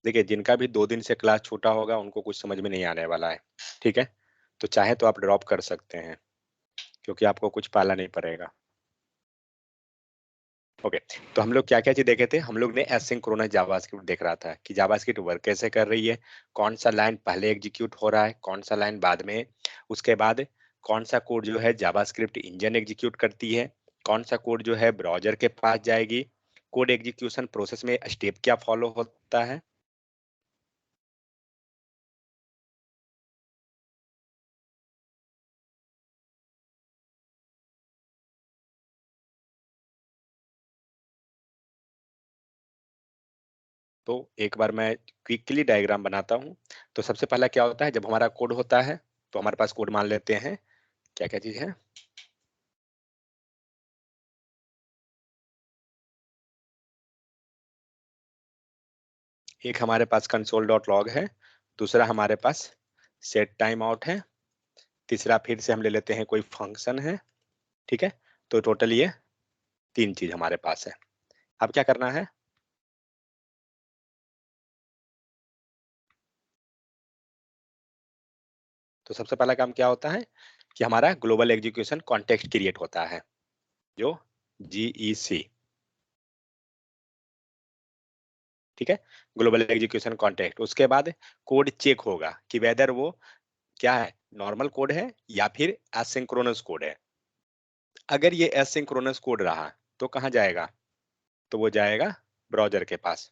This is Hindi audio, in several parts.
देखिए जिनका भी 2 दिन से क्लास छूटा होगा उनको कुछ समझ में नहीं आने वाला है, ठीक है? तो चाहे तो आप ड्रॉप कर सकते हैं, क्योंकि आपको कुछ पाला नहीं पड़ेगा। ओके, तो हम लोग क्या-क्या चीज़ देखे थे? हम लोग ने एसिंक्रोनस जावास्क्रिप्ट देख रहा था कि जावास्क्रिप्ट वर्क कैसे कर रही है, कौन सा लाइन पहले एग्जीक्यूट हो रहा है, कौन सा लाइन बाद में, उसके बाद कौन सा कोड जो है जावास्क्रिप्ट इंजन एग्जीक्यूट करती है, कौन सा कोड जो है ब्राउज़र के पास जाएगी, कोड एग्जीक्यूशन प्रोसेस में स्टेप क्या फॉलो होता है। तो एक बार मैं क्विकली डायग्राम बनाता हूँ। तो सबसे पहला क्या होता है, जब हमारा कोड होता है तो हमारे पास कोड मान लेते हैं, क्या-क्या चीज़ है? एक हमारे पास कंसोल डॉट लॉग है, दूसरा हमारे पास सेट टाइम आउट है, तीसरा फिर से हम ले लेते हैं कोई फंक्शन है, ठीक है? तो टोटल ये 3 चीज़ हमारे पास है। अब क्या करना है? तो सबसे पहला काम क्या होता है कि हमारा ग्लोबल एग्जीक्यूशन कॉन्टेक्स्ट क्रिएट होता है, जो जीईसी, ठीक है? Global execution context. उसके बाद कोड चेक होगा कि वेदर वो क्या है, नॉर्मल कोड है या फिर एसिंक्रोनस कोड है। अगर ये एसिंक्रोनस कोड रहा तो कहाँ जाएगा? तो वो जाएगा ब्राउज़र के पास।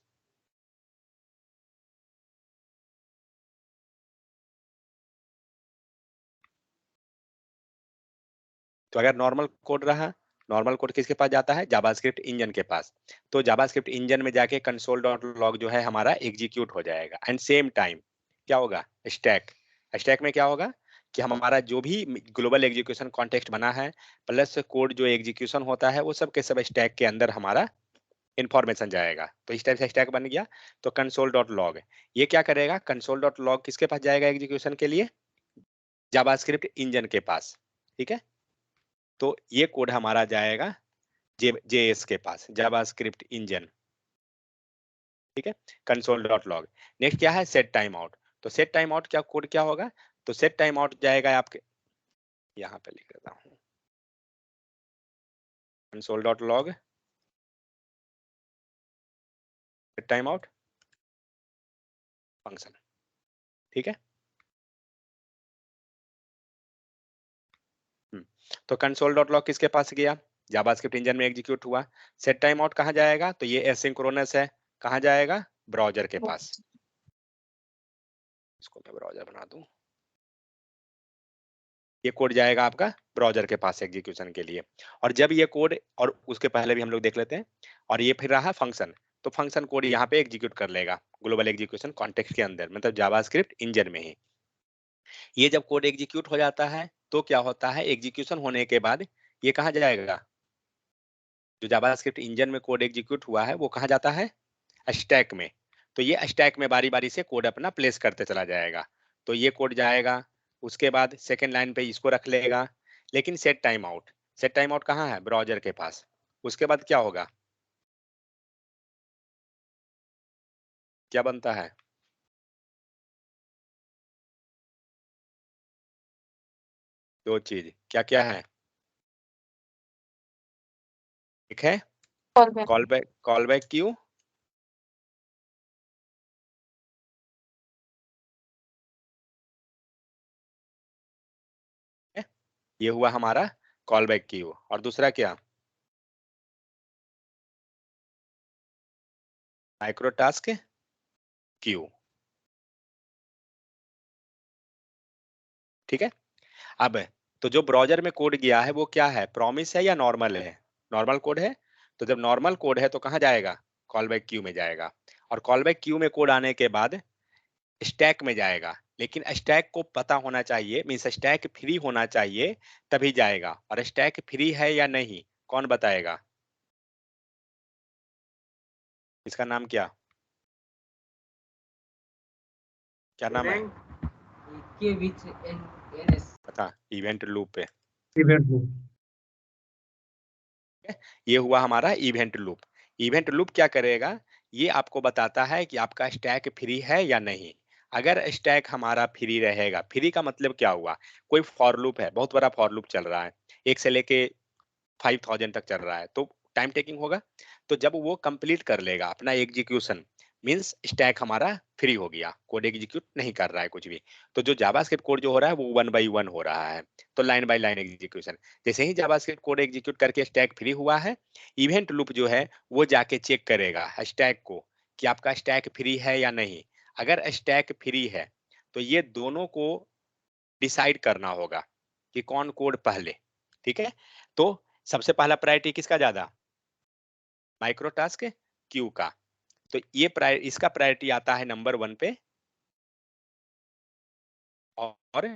तो अगर नॉर्मल कोड रहा, नॉर्मल कोड किसके पास जाता है? जावास्क्रिप्ट इंजन के पास। तो जावास्क्रिप्ट इंजन में जाके कंसोल डॉट लॉग जो है हमारा एग्जीक्यूट हो जाएगा एंड सेम टाइम क्या होगा? स्टैक। स्टैक में क्या होगा कि हमारा जो भी ग्लोबल एग्जीक्यूशन कॉन्टेक्स्ट बना है प्लस कोड जो एग्जीक्यूशन होता है वो सब के सब स्टैक के अंदर हमारा इन्फॉर्मेशन जाएगा। तो इस टाइप से स्टैक बन गया। तो कंसोल डॉट लॉग ये क्या करेगा? कंसोल डॉट लॉग किसके पास जाएगा एग्जीक्यूशन के लिए? जावास्क्रिप्ट इंजन के पास, ठीक है? तो ये कोड हमारा जाएगा जेएस के पास, जावास्क्रिप्ट इंजन, ठीक है? Console dot log. नेक्स्ट क्या है? Set time out. तो सेट टाइम आउट क्या कोड क्या होगा? तो सेट टाइम आउट जाएगा आपके, यहाँ पे लिख देता हूँ, console dot log set time out function, ठीक है? हम्म, तो कंसोल डॉट लॉग किसके पास गया? जावास्क्रिप्ट इंजन में एग्जीक्यूट हुआ। सेट टाइम आउट कहाँ जाएगा? तो ये एसिंक्रोनस है, कहाँ जाएगा? ब्राउज़र के पास। इसको मैं ब्राउज़र बना दूं। ये कोड जाएगा आपका ब्राउज़र के पास एग्जीक्यूशन के लिए। और जब ये कोड, और उसके पहले भी हम लोग देख लेते हैं, और ये फिर रहा फंक्शन, तो फंक्शन कोड यहाँ पे एग्जीक्यूट कर लेगा ग्लोबल एग्जीक्यूशन कॉन्टेक्स्ट के अंदर, मतलब जावास्क्रिप्ट इंजन में ही। ये जब कोड एग्जीक्यूट हो जाता है तो क्या होता है? एग्जीक्यूशन होने के बाद ये कहाँ जाएगा? जो जावास्क्रिप्ट इंजन में कोड एग्जीक्यूट हुआ है वो कहाँ जाता है? स्टैक में। तो ये स्टैक में बारी-बारी से कोड अपना प्लेस करते चला जाएगा। तो ये कोड जाएगा, उसके बाद सेकंड लाइन पे इसको रख लेगा। लेकिन सेट टाइम आउट कहाँ है? ब्राउज़र के पास। उसके बाद क्या होगा? क्या बनता है? 2 चीज़, क्या-क्या है? एक है call back. Call back Q, है? ये हुआ हमारा कॉल बैक क्यू। और दूसरा क्या? माइक्रो टास्क क्यू, ठीक है? अब तो जो ब्राउज़र में कोड गया है वो क्या है? प्रॉमिस है या नॉर्मल है? नॉर्मल कोड है। तो जब नॉर्मल कोड है तो कहाँ जाएगा? कॉल बैक क्यू में जाएगा। और कॉल बैक क्यू में कोड आने के बाद स्टैक में जाएगा। लेकिन स्टैक को पता होना चाहिए, मीन्स स्टैक फ्री होना चाहिए तभी जाएगा। और स्टैक फ्री है या नहीं, कौन बताएगा? इसका नाम क्या? क्या नाम है? के विच एनएस बता। इवेंट लूप पे। Event loop. ये हुआ हमारा इवेंट लूप। इवेंट लूप क्या करेगा? ये आपको बताता है कि आपका स्टैक फ्री है या नहीं। अगर स्टैक हमारा फ्री रहेगा, फ्री का मतलब क्या हुआ? कोई फॉर लूप है, बहुत बड़ा फॉर लूप चल रहा है, 1 से लेके 5000 तक चल रहा है, तो टाइम टेकिंग होगा। तो जब वो कंप्लीट कर लेगा अपना एग्जीक्यूशन, मींस स्टैक हमारा फ्री हो गया, कोड एग्जीक्यूट नहीं कर रहा है कुछ भी। तो जो जावास्क्रिप्ट कोड जो हो रहा है वो 1 बाय 1 हो रहा है, तो लाइन बाय लाइन एग्जीक्यूशन। जैसे ही जावास्क्रिप्ट कोड एग्जीक्यूट करके स्टैक फ्री हुआ है, इवेंट लूप जो है वो जाके चेक करेगा स्टैक को कि आपका स्टैक फ्री है या नहीं। अगर स्टैक फ्री है तो ये दोनों को डिसाइड करना होगा कि कौन कोड पहले, ठीक है? तो सबसे पहला प्रायोरिटी किसका ज्यादा? माइक्रो टास्क क्यू का। तो ये इसका प्रायोरिटी आता है नंबर 1 पे, और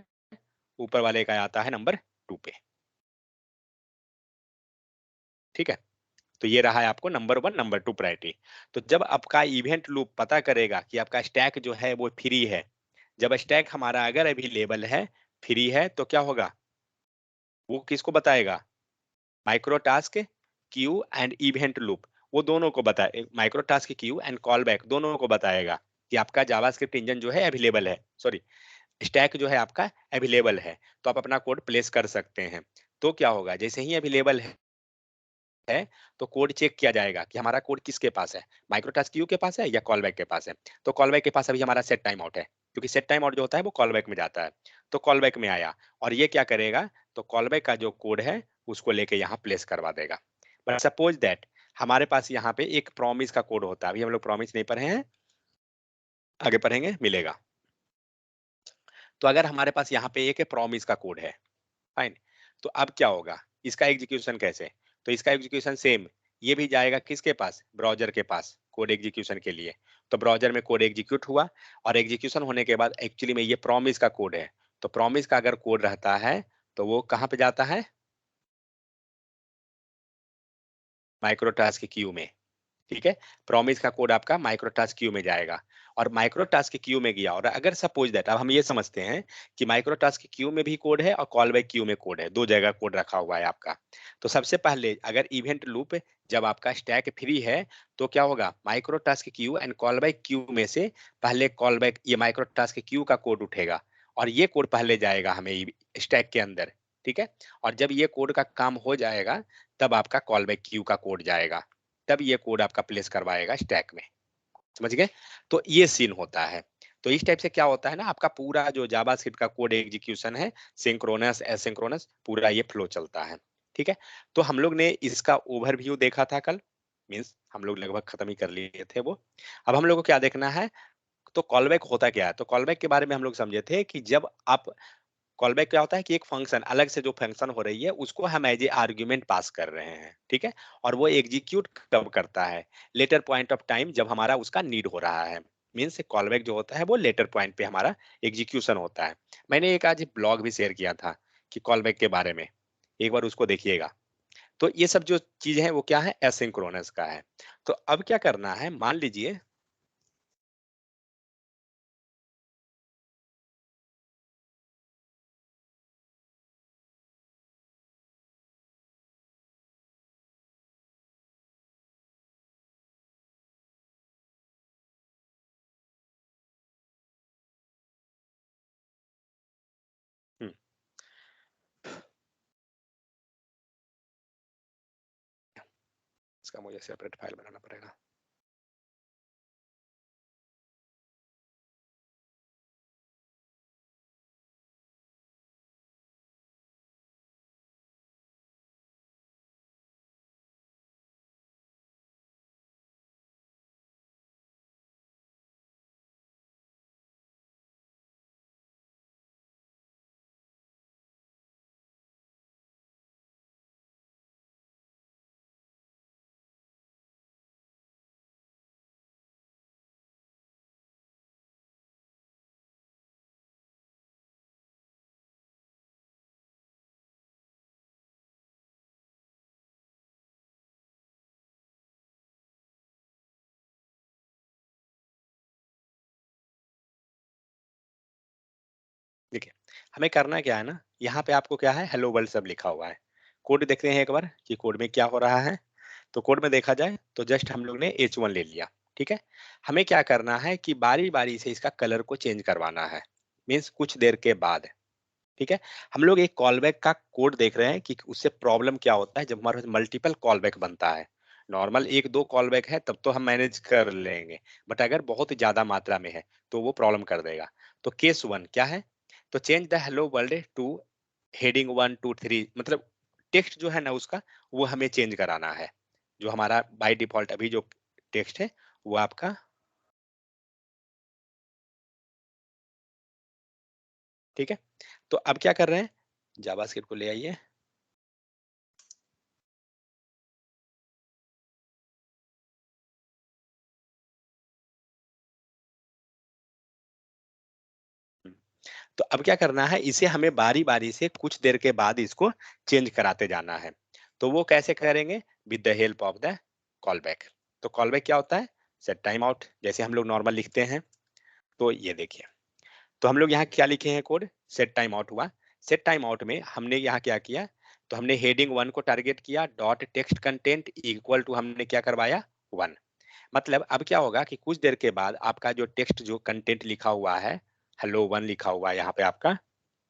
ऊपर वाले का आता है नंबर 2 पे, ठीक है? तो ये रहा है आपको नंबर 1 नंबर 2 प्रायोरिटी। तो जब आपका इवेंट लूप पता करेगा कि आपका स्टैक जो है वो फ्री है, जब स्टैक हमारा अगर अवेलेबल है, फ्री है, तो क्या होगा? वो किसको बताएगा? Micro task Q and event loop, वो दोनों को बताए, micro task Q and call back दोनों को बताएगा कि आपका जावास्क्रिप्ट इंजन जो है अवेलेबल है, सॉरी, स्टैक जो है आपका अवेलेबल है, तो आप अपना कोड प्लेस कर सकते हैं। तो क्या होगा, जैसे ही अवेलेबल है तो कोड चेक किया जाएगा कि हमारा कोड किसके पास है, माइक्रो टास्क क्यू के पास है या कॉल बैक के पास है। तो कॉल बैक के पास अभी हमारा सेट टाइम आउट है, क्योंकि सेट टाइम आउट जो होता है वो कॉल बैक में जाता है। तो कॉल बैक में आया, और ये क्या करेगा, तो कॉल बैक का जो कोड है उसको लेके यहाँ प्लेस करवा देगा। बट सपोज दैट हमारे पास यहाँ पे एक प्रॉमिस का कोड होता है, अभी हम लोग प्रॉमिस नहीं पढ़े हैं, आगे पढ़ेंगे मिलेगा। तो अगर हमारे पास यहाँ पे एक प्रॉमिस का कोड है, फाइन, तो अब क्या होगा, इसका एग्जीक्यूशन कैसे? तो इसका एग्जीक्यूशन सेम, ये भी जाएगा किसके पास? ब्राउज़र के पास, कोड एग्जीक्यूशन के लिए। तो ब्राउज़र में कोड एग्जीक्यूट हुआ, और एग्जीक्यूशन होने के बाद एक्चुअली में ये प्रॉमिस का कोड है। तो प्रॉमिस का अगर कोड रहता है तो वो कहाँ पे जाता है? माइक्रोटास्क क्यू में, ठीक है? प्रॉमिस का कोड आपका माइक्रोटास्क क्यू में जाएगा, और माइक्रोटास्क क्यू में गया, और अगर सपोज दैट, अब हम ये समझते हैं कि माइक्रोटास्क क्यू में भी कोड है और कॉल बैक क्यू में कोड है, दो जगह कोड रखा हुआ है आपका। तो सबसे पहले अगर इवेंट लूप जब आपका स्टैक फ्री है, तो क्या होगा, microtask queue and callback queue में से पहले कॉल बैक, ये माइक्रोटास्क क्यू का कोड उठेगा, और ये कोड पहले जाएगा हमें स्टैक के अंदर, ठीक है? और जब ये कोड का काम हो जाएगा, तब आपका कॉल बैक क्यू का कोड जाएगा, तब ये कोड आपका प्लेस करवाएगा स्टैक में। समझ गए? तो ये सीन होता है। तो इस टाइप से क्या होता है ना, आपका पूरा जो जावास्क्रिप्ट का कोड एग्जीक्यूशन है, सिंक्रोनस एसिंक्रोनस पूरा ये फ्लो चलता है। ठीक है? तो हम लोग ने इसका ओवरव्यू देखा था कल, मीन्स हम लोग लगभग खत्म ही कर लिए थे वो। अब हम लोग को क्या देखना है, तो कॉलबैक होता क्या है? तो कॉलबैक के बारे में हम लोग समझे थे कि जब आप, कॉलबैक क्या होता है कि एक फंक्शन, अलग से जो फंक्शन हो रही है उसको हम एज ए आर्ग्यूमेंट पास कर रहे हैं, ठीक है? और वो एग्जीक्यूट कब करता है? लेटर पॉइंट ऑफ टाइम, जब हमारा उसका नीड हो रहा है। मीन्स कॉलबैक जो होता है वो लेटर पॉइंट पे हमारा एग्जीक्यूशन होता है। मैंने एक आज ब्लॉग भी शेयर किया था कि कॉलबैक के बारे में, एक बार उसको देखिएगा। तो ये सब जो चीजें हैं वो क्या है, एसिंक्रोनस का है। तो अब क्या करना है, मान लीजिए, हम्म, इसका मुझे सेपरेट फाइल बनाना पड़ेगा। देखिए, हमें करना क्या है ना, यहाँ पे आपको क्या है, हेलो वर्ल्ड सब लिखा हुआ है। कोड देखते हैं एक बार कि कोड में क्या हो रहा है। तो कोड में देखा जाए तो जस्ट हम लोग ने H1 ले लिया, ठीक है। हमें क्या करना है कि बारी बारी से इसका कलर को चेंज करवाना है, मीन्स कुछ देर के बाद। ठीक है। हम लोग एक कॉलबैक का कोड देख रहे हैं कि उससे प्रॉब्लम क्या होता है जब हमारे पास मल्टीपल कॉलबैक बनता है। नॉर्मल एक दो कॉलबैक है तब तो हम मैनेज कर लेंगे, बट अगर बहुत ज्यादा मात्रा में है तो वो प्रॉब्लम कर देगा। तो केस वन क्या है, तो change the hello world two heading 1 2 3, मतलब टेक्स्ट जो है ना उसका वो हमें चेंज कराना है। जो हमारा बाय डिफॉल्ट अभी जो टेक्स्ट है वो आपका, ठीक है। तो अब क्या कर रहे हैं, जावास्क्रिप्ट को ले आइए। तो अब क्या करना है, इसे हमें बारी बारी से कुछ देर के बाद इसको चेंज कराते जाना है। तो वो कैसे करेंगे, with the help of the call back. तो कॉल बैक क्या होता है, सेट टाइम आउट, जैसे हम लोग नॉर्मल लिखते हैं। तो ये देखिए, तो हम लोग यहाँ क्या लिखे हैं कोड, सेट टाइम आउट हुआ। सेट टाइम आउट में हमने यहाँ क्या किया, तो हमने हेडिंग 1 को टारगेट किया, dot text content equal to हमने क्या करवाया 1। मतलब अब क्या होगा कि कुछ देर के बाद आपका जो टेक्स्ट जो कंटेंट लिखा हुआ है, हेलो 1 लिखा हुआ है यहाँ पे आपका,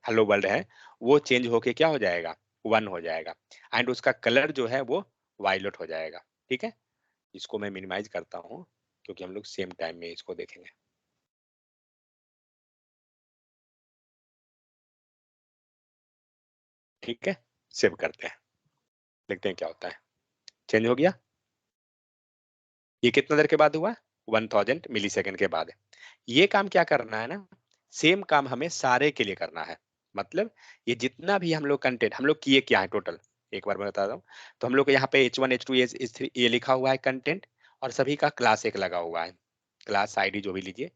हेलो वर्ल्ड है, वो चेंज होके क्या हो जाएगा, 1 हो जाएगा। एंड उसका कलर जो है वो वायलेट हो जाएगा। ठीक है। इसको मैं मिनिमाइज करता हूँ क्योंकि हम लोग सेम टाइम में इसको देखेंगे। ठीक है, सेव करते हैं, देखते हैं क्या होता है। चेंज हो गया। ये कितना देर के बाद हुआ, 1000 मिली सेकेंड के बाद। ये काम क्या करना है ना, सेम काम हमें सारे के लिए करना है। मतलब ये जितना भी हम लोग कंटेंट हम लोग किए क्या है टोटल, एक बार मैं बता रहा हूँ। तो हम लोग को यहाँ पे H1 H2 H3 ये लिखा हुआ है कंटेंट, और सभी का क्लास एक लगा हुआ है, क्लास आईडी जो भी लीजिए।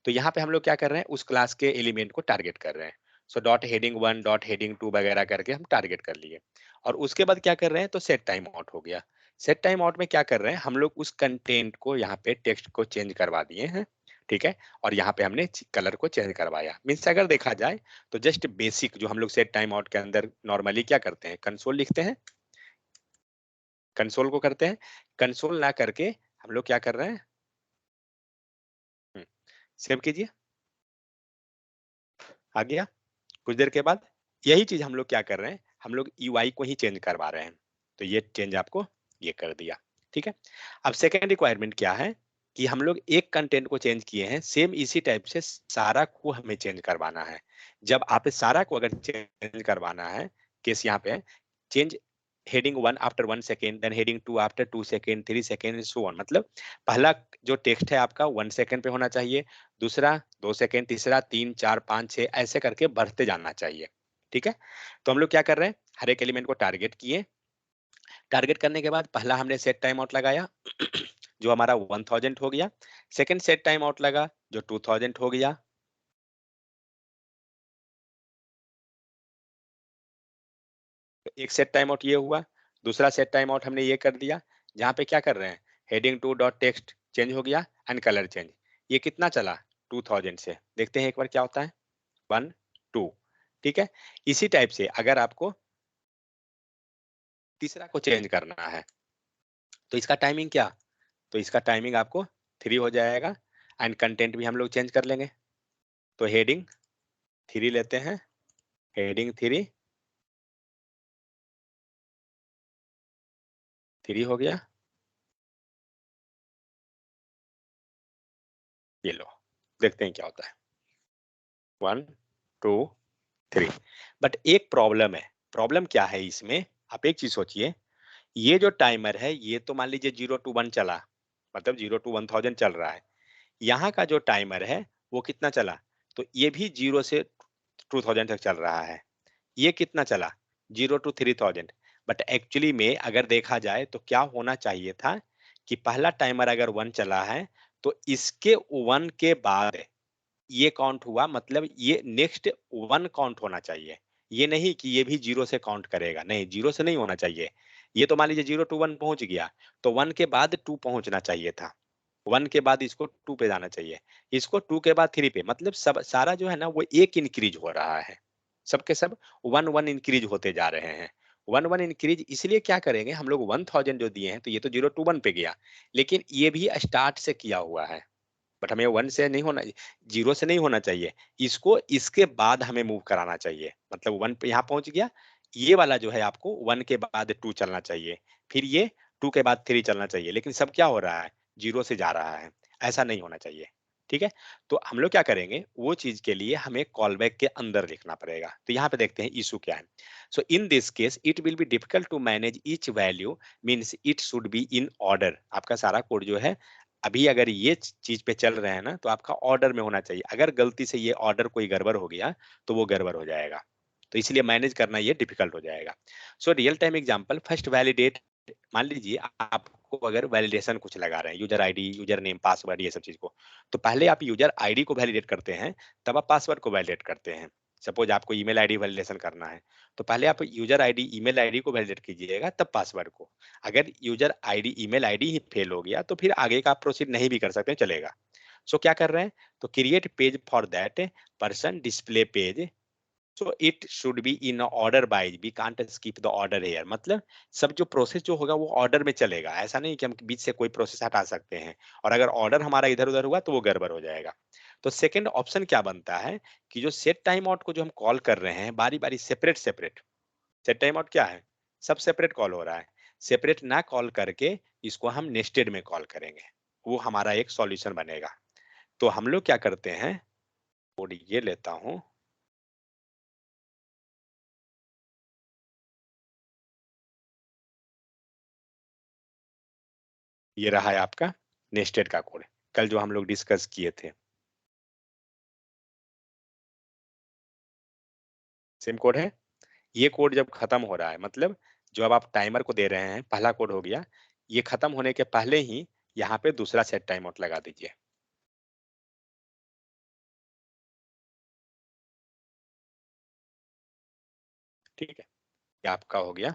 तो यहाँ पे हम लोग क्या कर रहे हैं, उस क्लास के एलिमेंट को टारगेट कर रहे हैं। So dot heading 1 dot heading 2 वगैरह करके हम टारगेट कर लिए। और उसके बाद क्या कर रहे हैं, तो सेट टाइम आउट हो गया। सेट टाइम आउट में क्या कर रहे हैं, हम लोग उस कंटेंट को यहाँ पे टेक्स्ट को चेंज करवा दिए हैं। ठीक है। और यहाँ पे हमने कलर को चेंज करवाया। मीन्स अगर देखा जाए तो जस्ट बेसिक जो हम लोग सेट टाइम आउट के अंदर नॉर्मली क्या करते हैं, कंसोल लिखते हैं, कंसोल को करते हैं। कंसोल ना करके हम लोग क्या कर रहे हैं, सेव कीजिए, आ गया। कुछ देर के बाद यही चीज हम लोग क्या कर रहे हैं, हम लोग यूआई को ही चेंज करवा रहे हैं। तो ये चेंज आपको ये कर दिया। ठीक है। अब सेकेंड रिक्वायरमेंट क्या है, कि हम लोग एक कंटेंट को चेंज किए हैं, सेम इसी टाइप से सारा को हमें चेंज करवाना है। जब आप सारा को अगर चेंज करवाना है, केस यहाँ पे change heading 1 after 1 second, then heading 2 after 2 second, 3 second, so on. मतलब पहला जो टेक्स्ट है आपका 1 सेकेंड पे होना चाहिए, दूसरा 2 सेकेंड, तीसरा 3 4 5 6 ऐसे करके बढ़ते जाना चाहिए। ठीक है। तो हम लोग क्या कर रहे हैं, हर एक एलिमेंट को टारगेट किए। टारगेट करने के बाद पहला हमने सेट टाइम आउट लगाया जो हमारा 1000 हो गया। सेकंड सेट टाइम आउट लगा जो 2000 हो गया। तो एक सेट टाइम आउट ये हुआ। दूसरा सेट टाइम आउट हमने ये कर दिया, जहाँ पे क्या कर रहे हैं, हेडिंग 2 डॉट टेक्स्ट चेंज हो गया एंड कलर चेंज। ये कितना चला, 2000 से। देखते हैं एक बार क्या होता है, 1 2। ठीक है। इसी टाइप से अगर आपको तीसरा को चेंज करना है, तो इसका टाइमिंग क्या, तो इसका टाइमिंग आपको 3 हो जाएगा। एंड कंटेंट भी हम लोग चेंज कर लेंगे। तो हेडिंग 3 लेते हैं, हेडिंग 3 हो गया। ये लो, देखते हैं क्या होता है, 1 2 3। बट एक प्रॉब्लम है। प्रॉब्लम क्या है इसमें, आप एक चीज सोचिए, ये जो टाइमर है ये तो मान लीजिए 0 to 1 चला, मतलब 0 to 1000 चल रहा है। यहाँ का जो टाइमर है वो कितना चला, तो ये भी 0 से 2000 तक चल रहा है। ये कितना चला, 0 to 3000। बट एक्चुअली में अगर देखा जाए तो क्या होना चाहिए था, कि पहला टाइमर अगर 1 चला है तो इसके 1 के बाद ये काउंट हुआ, मतलब ये नेक्स्ट 1 काउंट होना चाहिए। ये नहीं कि ये भी 0 से काउंट करेगा, नहीं 0 से नहीं होना चाहिए। ये तो मान लीजिए 0 to 1 पहुंच गया, तो 1 के बाद 2 पहुंचना चाहिए था, 1 के बाद इसको 2 पे जाना चाहिए, इसको 2 के बाद 3 पे। मतलब सब सारा जो है ना वो एक इंक्रीज हो रहा है, सबके सब 1 1 इंक्रीज होते जा रहे हैं। 1 इंक्रीज इसलिए क्या करेंगे हम लोग 1000 जो दिए हैं तो ये तो 0 to 1 पे गया, लेकिन ये भी स्टार्ट से किया हुआ है, बट हमें 1 से नहीं होना, 0 से नहीं होना चाहिए, इसको इसके बाद हमें मूव कराना चाहिए, मतलब 1 पे यहाँ पहुंच गया, ये वाला जो है आपको 1 के बाद 2 चलना चाहिए, फिर ये 2 के बाद 3 चलना चाहिए, लेकिन सब क्या हो रहा है, 0 से जा रहा है, ऐसा नहीं होना चाहिए। ठीक है, तो हम लोग क्या करेंगे, वो चीज के लिए हमें कॉल बैक के अंदर लिखना पड़ेगा। तो यहाँ पे देखते हैं इशू क्या है। So in this case it will be difficult to manage each value, means it should be in order. आपका सारा कोड जो है अभी अगर ये चीज पे चल रहे हैं ना, तो आपका ऑर्डर में होना चाहिए, अगर गलती से ये ऑर्डर कोई गड़बड़ हो गया तो वो गड़बड़ हो जाएगा, तो इसलिए मैनेज करना ये डिफिकल्ट हो जाएगा। So real time example, first validate, मान लीजिए आपको अगर वैलिडेशन कुछ लगा रहे हैं, user ID, user name, password, ये सब चीज को, तो पहले आप यूजर आईडी को वैलिडेट करते हैं, तब आप पासवर्ड को वैलिडेट करते हैं। सपोज आपको ईमेल आईडी वैलिडेशन करना है, तो पहले आप यूजर आईडी, ईमेल आईडी को वैलिडेट कीजिएगा, तब पासवर्ड को। अगर यूजर आईडी, ईमेल आईडी ही फेल हो गया तो फिर आगे का आप प्रोसीड नहीं भी कर सकते, चलेगा। सो क्या कर रहे हैं, तो create page for that person, display page, so it should be in order wise, we can't skip the order here, मतलब सब जो प्रोसेस जो होगा वो ऑर्डर में चलेगा, ऐसा नहीं कि हम बीच से कोई प्रोसेस हटा सकते हैं, और अगर ऑर्डर हमारा इधर उधर हुआ तो वो गड़बड़ हो जाएगा। तो सेकंड ऑप्शन क्या बनता है कि जो सेट टाइम आउट को जो हम कॉल कर रहे हैं बारी बारी, separate separate, set time out क्या है, सब सेपरेट कॉल हो रहा है, सेपरेट ना कॉल करके इसको हम नेस्टेड में कॉल करेंगे, वो हमारा एक सॉल्यूशन बनेगा। तो हम लोग क्या करते हैं, कोड ये लेता हूं, ये रहा है आपका नेस्टेड का कोड, कल जो हम लोग डिस्कस किए थे, सेम कोड है। ये कोड जब खत्म हो रहा है, मतलब जो अब आप टाइमर को दे रहे हैं, पहला कोड हो गया, ये खत्म होने के पहले ही यहाँ पे दूसरा सेट टाइम आउट लगा दीजिए। ठीक है, ये आपका हो गया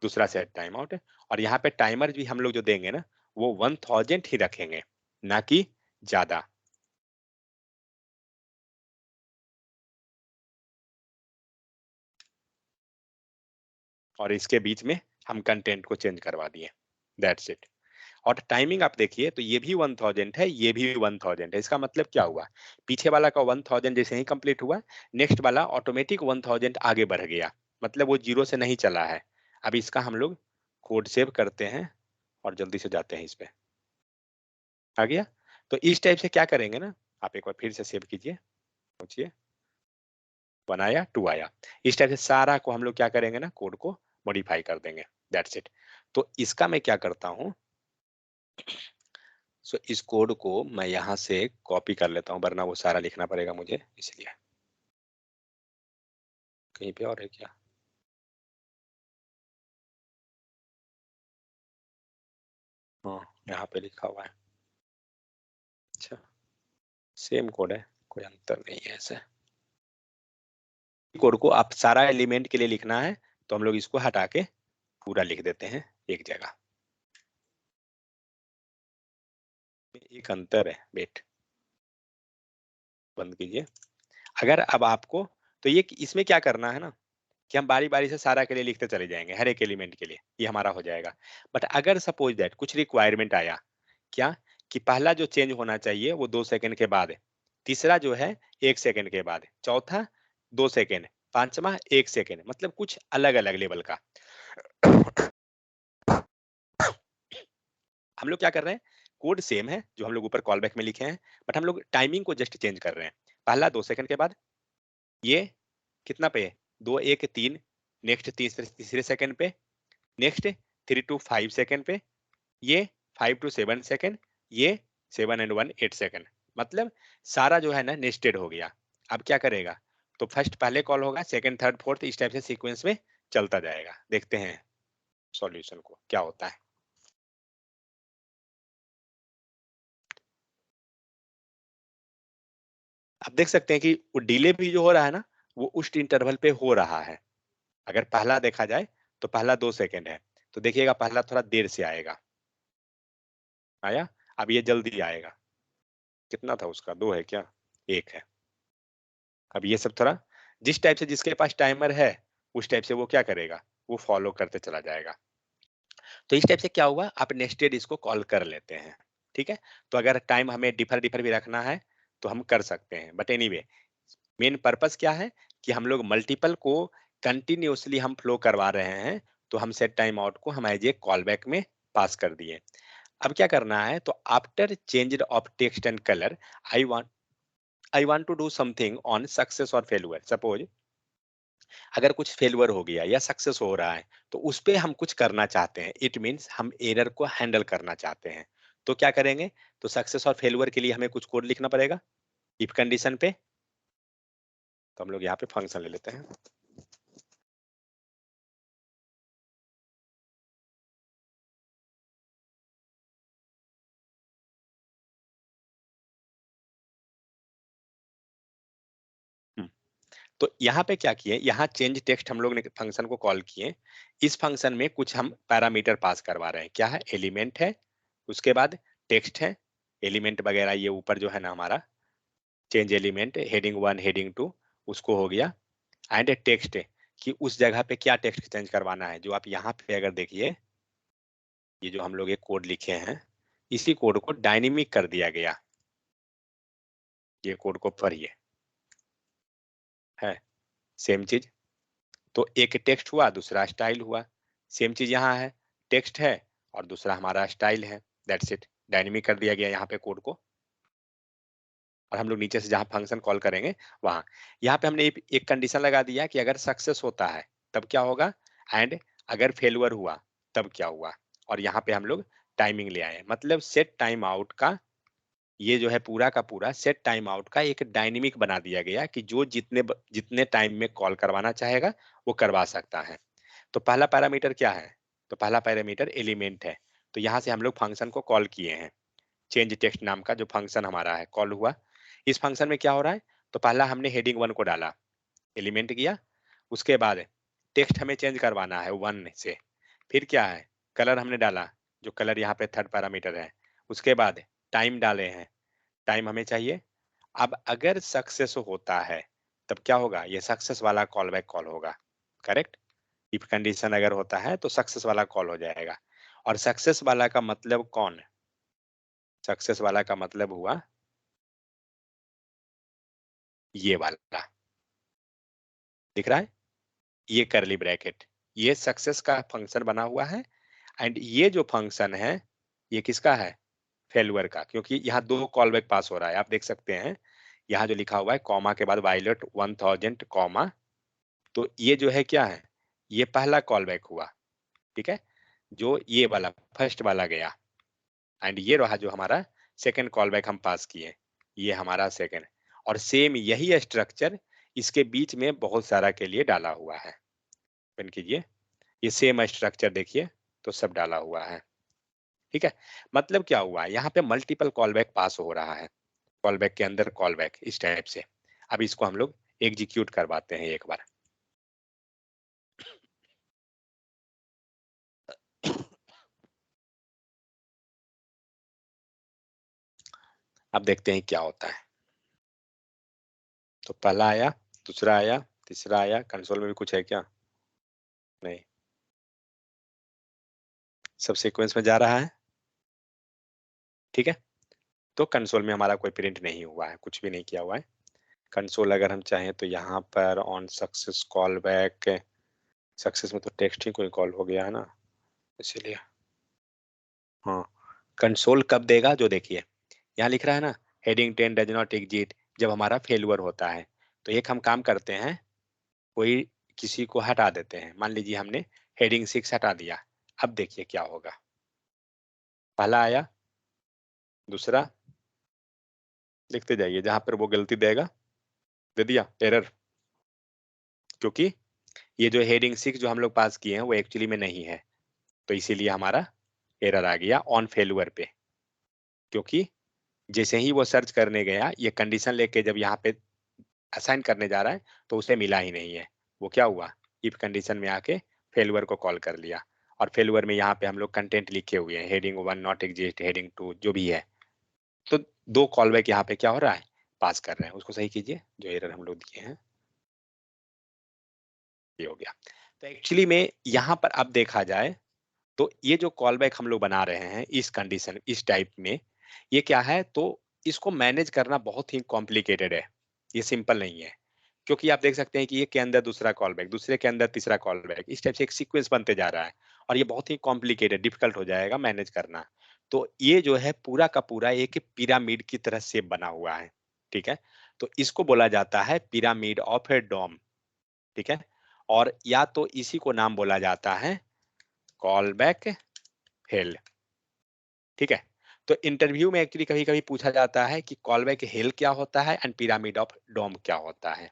दूसरा सेट टाइम आउट, और यहाँ पे टाइमर भी हम लोग जो देंगे ना, वो 1000 ही रखेंगे, ना कि ज्यादा। और इसके बीच में हम कंटेंट को चेंज करवा दिए, दैट्स इट। और टाइमिंग आप देखिए तो ये भी 1000 है, ये भी 1000 है, इसका मतलब क्या हुआ, पीछे वाला का 1000 जैसे ही कंप्लीट हुआ, नेक्स्ट वाला ऑटोमेटिक 1000 आगे बढ़ गया, मतलब वो 0 से नहीं चला है। अब इसका हम लोग कोड सेव करते हैं और जल्दी से जाते हैं इस पे, आ गया। तो इस टाइप से क्या करेंगे ना, आप एक बार फिर से सेव कीजिए, सोचिए, बनाया 2 आया, इस टाइप से सारा को हम लोग क्या करेंगे ना, कोड को मॉडिफाई कर देंगे, दैट्स इट। तो इसका मैं क्या करता हूँ, सो इस कोड को मैं यहाँ से कॉपी कर लेता हूँ, वरना वो सारा लिखना पड़ेगा मुझे, इसलिए कहीं पे और है क्या, हाँ यहाँ पे लिखा हुआ है, अच्छा सेम कोड है, कोई अंतर नहीं है ऐसे। कोड को आप सारा एलिमेंट के लिए लिखना है, तो हम लोग इसको हटा के पूरा लिख देते हैं एक जगह, एक अंतर है, वेट, बंद कीजिए। अगर अब आपको, तो ये इसमें क्या करना है ना, कि हम बारी बारी से सारा के लिए लिखते चले जाएंगे, हर एक एलिमेंट के लिए ये हमारा हो जाएगा। बट अगर सपोज दैट कुछ रिक्वायरमेंट आया, क्या, कि पहला जो चेंज होना चाहिए वो 2 सेकंड के बाद है, तीसरा जो है 1 सेकंड के बाद, चौथा 2 सेकंड, पांचवा 1 सेकंड, मतलब कुछ अलग अलग लेवल का। हम लोग क्या कर रहे हैं, कोड सेम है जो हम लोग ऊपर कॉल बैक में लिखे हैं, बट हम लोग टाइमिंग को जस्ट चेंज कर रहे हैं। पहला 2 सेकंड के बाद, ये कितना पे, 2 1 3, नेक्स्ट तीसरे तीसरे सेकंड पे, नेक्स्ट 3 to 5 सेकंड पे, ये 5 to 7 सेकंड, ये 7 and 1 8 सेकंड, मतलब सारा जो है ना नेस्टेड हो गया। अब क्या करेगा, तो फर्स्ट पहले कॉल होगा, सेकंड थर्ड फोर्थ, इस टाइप से सीक्वेंस में चलता जाएगा। देखते हैं सॉल्यूशन को क्या होता है। आप देख सकते हैं कि वो डिले भी जो हो रहा है ना, वो उस इंटरवल पे हो रहा है। अगर पहला देखा जाए तो पहला 2 सेकंड है, तो देखिएगा पहला थोड़ा देर से आएगा, आया, अब ये जल्दी आएगा, कितना था उसका, 2 है क्या, 1 है। अब ये सब थोड़ा जिस टाइप से जिसके पास टाइमर है उस टाइप से वो क्या करेगा, वो फॉलो करते चला जाएगा। तो इस टाइप से क्या हुआ, आप नेस्टेड इसको कॉल कर लेते हैं, ठीक है। तो अगर टाइम हमें डिफर डिफर भी रखना है तो हम कर सकते हैं, बट एनीवे मेन पर्पस क्या है कि हम लोग मल्टीपल को कंटिन्यूअसली हम फ्लो करवा रहे हैं, तो हम सेट टाइम आउट को हम एज ए कॉल बैक में पास कर दिए। अब क्या करना है, तो after change of text and colour I want I want to do something on success और फेल्यूर। सपोज अगर कुछ फेल्यूर हो गया या सक्सेस हो रहा है तो उस पे हम कुछ करना चाहते हैं, इट मीन्स हम एरर को हैंडल करना चाहते हैं। तो क्या करेंगे, तो सक्सेस और फेल्यूर के लिए हमें कुछ कोड लिखना पड़ेगा इफ कंडीशन पे। तो हम लोग यहाँ पे फंक्शन ले लेते हैं। हम्म, तो यहाँ पे क्या किए, यहाँ चेंज टेक्स्ट हम लोग ने फंक्शन को कॉल किए। इस फंक्शन में कुछ हम पैरामीटर पास करवा रहे हैं, क्या है, एलिमेंट है, उसके बाद टेक्स्ट है, एलिमेंट वगैरह ये ऊपर जो है ना हमारा चेंज एलिमेंट हेडिंग 1 हेडिंग 2 उसको हो गया, एंड टेक्स्ट है कि उस जगह पे क्या टेक्स्ट चेंज करवाना है। जो आप यहाँ पे अगर देखिए, ये जो हम लोग एक कोड लिखे हैं, इसी कोड को डायनेमिक कर दिया गया। ये कोड को पढ़िए, है सेम चीज। तो एक टेक्स्ट हुआ, दूसरा स्टाइल हुआ, सेम चीज यहाँ है, टेक्स्ट है और दूसरा हमारा स्टाइल है, दैट्स इट। डायनेमिक कर दिया गया यहाँ पे कोड को। और हम लोग नीचे से जहाँ फंक्शन कॉल करेंगे वहां, यहाँ पे हमने एक कंडीशन लगा दिया कि अगर सक्सेस होता है तब क्या होगा, एंड अगर फेलुअर हुआ तब क्या हुआ। और यहाँ पे हम लोग टाइमिंग ले आए, मतलब सेट टाइम आउट का ये जो है पूरा का पूरा सेट टाइम आउट का एक डायनेमिक बना दिया गया कि जो जितने टाइम में कॉल करवाना चाहेगा वो करवा सकता है। तो पहला पैरामीटर क्या है, तो पहला पैरामीटर एलिमेंट है। तो यहाँ से हम लोग फंक्शन को कॉल किए हैं, चेंज टेक्स्ट नाम का जो फंक्शन हमारा है कॉल हुआ। इस फंक्शन में क्या हो रहा है, तो पहला हमने हेडिंग 1 को डाला, एलिमेंट किया, उसके बाद टेक्स्ट हमें चेंज करवाना है 1 से, फिर क्या है, कलर हमने डाला, जो कलर यहाँ पे थर्ड पैरामीटर है, उसके बाद टाइम डाले हैं, टाइम हमें चाहिए। अब अगर सक्सेस होता है तब क्या होगा, ये सक्सेस वाला कॉल बैक कॉल होगा, करेक्ट। इफ कंडीशन अगर होता है तो सक्सेस वाला कॉल हो जाएगा। और सक्सेस वाला का मतलब कौन, सक्सेस वाला का मतलब हुआ ये वाला, दिख रहा है, ये करली ब्रैकेट, ये सक्सेस का फंक्शन बना हुआ है। एंड ये जो फंक्शन है ये किसका है, फेलुअर का, क्योंकि यहाँ दो कॉल बैक पास हो रहा है, आप देख सकते हैं यहाँ जो लिखा हुआ है कॉमा के बाद वायलेट 1000 कॉमा, तो ये जो है क्या है, ये पहला कॉल बैक हुआ, ठीक है, जो ये वाला फर्स्ट वाला गया। एंड ये रहा जो हमारा सेकंड कॉल बैक हम पास किए, ये हमारा सेकंड। और सेम यही स्ट्रक्चर इसके बीच में बहुत सारा के लिए डाला हुआ है, ओपन कीजिए, ये सेम स्ट्रक्चर देखिए, तो सब डाला हुआ है, ठीक है। मतलब क्या हुआ, यहाँ पे मल्टीपल कॉल बैक पास हो रहा है, कॉल बैक के अंदर कॉल बैक इस टाइप से। अब इसको हम लोग एग्जीक्यूट करवाते हैं एक बार। अब देखते हैं क्या होता है। तो पहला आया, दूसरा आया, तीसरा आया, कंसोल में भी कुछ है क्या, नहीं, सब सीक्वेंस में जा रहा है, ठीक है। तो कंसोल में हमारा कोई प्रिंट नहीं हुआ है, कुछ भी नहीं किया हुआ है। कंसोल अगर हम चाहें तो यहाँ पर on success call back, success में तो टेक्स्ट ही कोई कॉल हो गया है ना, इसीलिए। हाँ, कंसोल कब देगा, जो देखिए यहाँ लिख रहा है ना, हेडिंग 10 डज नॉट एग्जिट, जब हमारा फेलुअर होता है। तो एक हम काम करते हैं, कोई किसी को हटा देते हैं, मान लीजिए हमने हेडिंग 6 हटा दिया। अब देखिए क्या होगा, पहला आया, दूसरा, लिखते जाइए, जहां पर वो गलती देगा, दे दिया एरर, क्योंकि ये जो हेडिंग 6 जो हम लोग पास किए हैं वो एक्चुअली में नहीं है, तो इसीलिए हमारा एरर आ गया ऑन फेलुअर पे। क्योंकि जैसे ही वो सर्च करने गया, ये कंडीशन लेके जब यहाँ पे असाइन करने जा रहा है तो उसे मिला ही नहीं है। वो क्या हुआ, इफ कंडीशन में आके फेलुअर को कॉल कर लिया। और फेलुअर में यहाँ पे हम लोग कंटेंट लिखे हुए हैं, हेडिंग 1 नॉट एग्जिस्ट, हेडिंग 2 जो भी है। तो दो कॉल बैक यहाँ पे क्या हो रहा है, पास कर रहे हैं, उसको सही कीजिए, जो एरर हम लोग दिए हैं ये हो गया। तो एक्चुअली में यहाँ पर अब देखा जाए तो ये जो कॉल बैक हम लोग बना रहे हैं इस कंडीशन इस टाइप में, ये क्या है, तो इसको मैनेज करना बहुत ही कॉम्प्लिकेटेड है, ये सिंपल नहीं है। क्योंकि आप देख सकते हैं कि एक के अंदर दूसरा कॉल बैक, दूसरे के अंदर तीसरा कॉल बैक, इस टाइप से एक सीक्वेंस बनते जा रहा है और ये बहुत ही कॉम्प्लिकेटेड डिफिकल्ट हो जाएगा मैनेज करना। तो ये जो है पूरा का पूरा एक पिरामिड की तरह से बना हुआ है, ठीक है। तो इसको बोला जाता है पिरामिड ऑफ ए डोम, ठीक है। और या तो इसी को नाम बोला जाता है कॉल बैक हेल, ठीक है। तो इंटरव्यू में एक्चुअली कभी कभी पूछा जाता है कि कॉल बैक हेल क्या होता है एंड पिरामिड ऑफ डोम क्या होता है,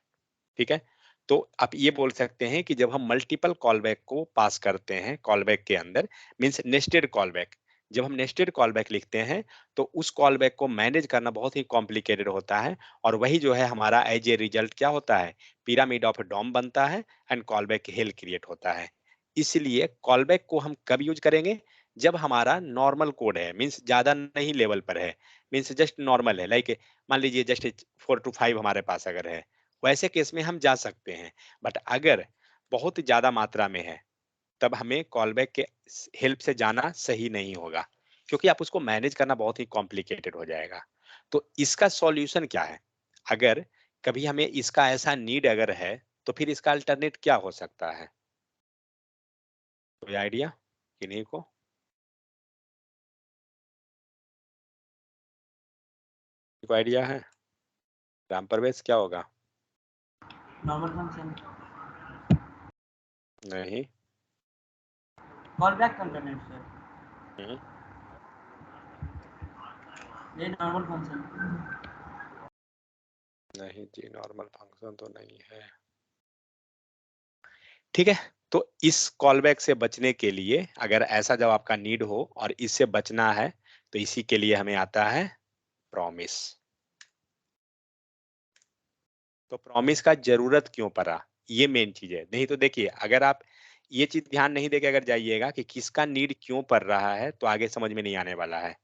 ठीक है। तो आप ये बोल सकते हैं कि जब हम मल्टीपल कॉलबैक को पास करते हैं कॉलबैक के अंदर, मींस नेस्टेड कॉलबैक, जब हम नेस्टेड कॉलबैक लिखते हैं तो उस कॉलबैक को मैनेज करना बहुत ही कॉम्प्लिकेटेड होता है और वही जो है हमारा एज ए रिजल्ट क्या होता है, पिरामिड ऑफ डॉम बनता है एंड कॉलबैक हेल क्रिएट होता है। इसलिए कॉलबैक को हम कब यूज करेंगे, जब हमारा नॉर्मल कोड है, मींस ज्यादा नहीं लेवल पर है, मींस जस्ट नॉर्मल है, लाइक मान लीजिए जस्ट 4 to 5 हमारे पास अगर है, वैसे केस में हम जा सकते हैं। बट अगर बहुत ज्यादा मात्रा में है तब हमें कॉलबैक के हेल्प से जाना सही नहीं होगा, क्योंकि आप उसको मैनेज करना बहुत ही कॉम्प्लिकेटेड हो जाएगा। तो इसका सॉल्यूशन क्या है, अगर कभी हमें इसका ऐसा नीड अगर है तो फिर इसका अल्टरनेट क्या हो सकता है, कोई आइडिया किन्हीं को? कोई आइडिया है? राम प्रवेश क्या होगा? नॉर्मल फंक्शन, नहीं। कॉल बैक कंपोनेंट सर, हम्म, ये नॉर्मल फंक्शन। नहीं जी, नॉर्मल फंक्शन तो नहीं है, ठीक है। तो इस कॉलबैक से बचने के लिए अगर ऐसा जब आपका नीड हो और इससे बचना है तो इसी के लिए हमें आता है प्रॉमिस। तो प्रॉमिस का जरूरत क्यों पड़ा, ये मेन चीज है। नहीं तो देखिए, अगर आप ये चीज ध्यान नहीं देके अगर जाइएगा कि किसका नीड क्यों पड़ रहा है तो आगे समझ में नहीं आने वाला है।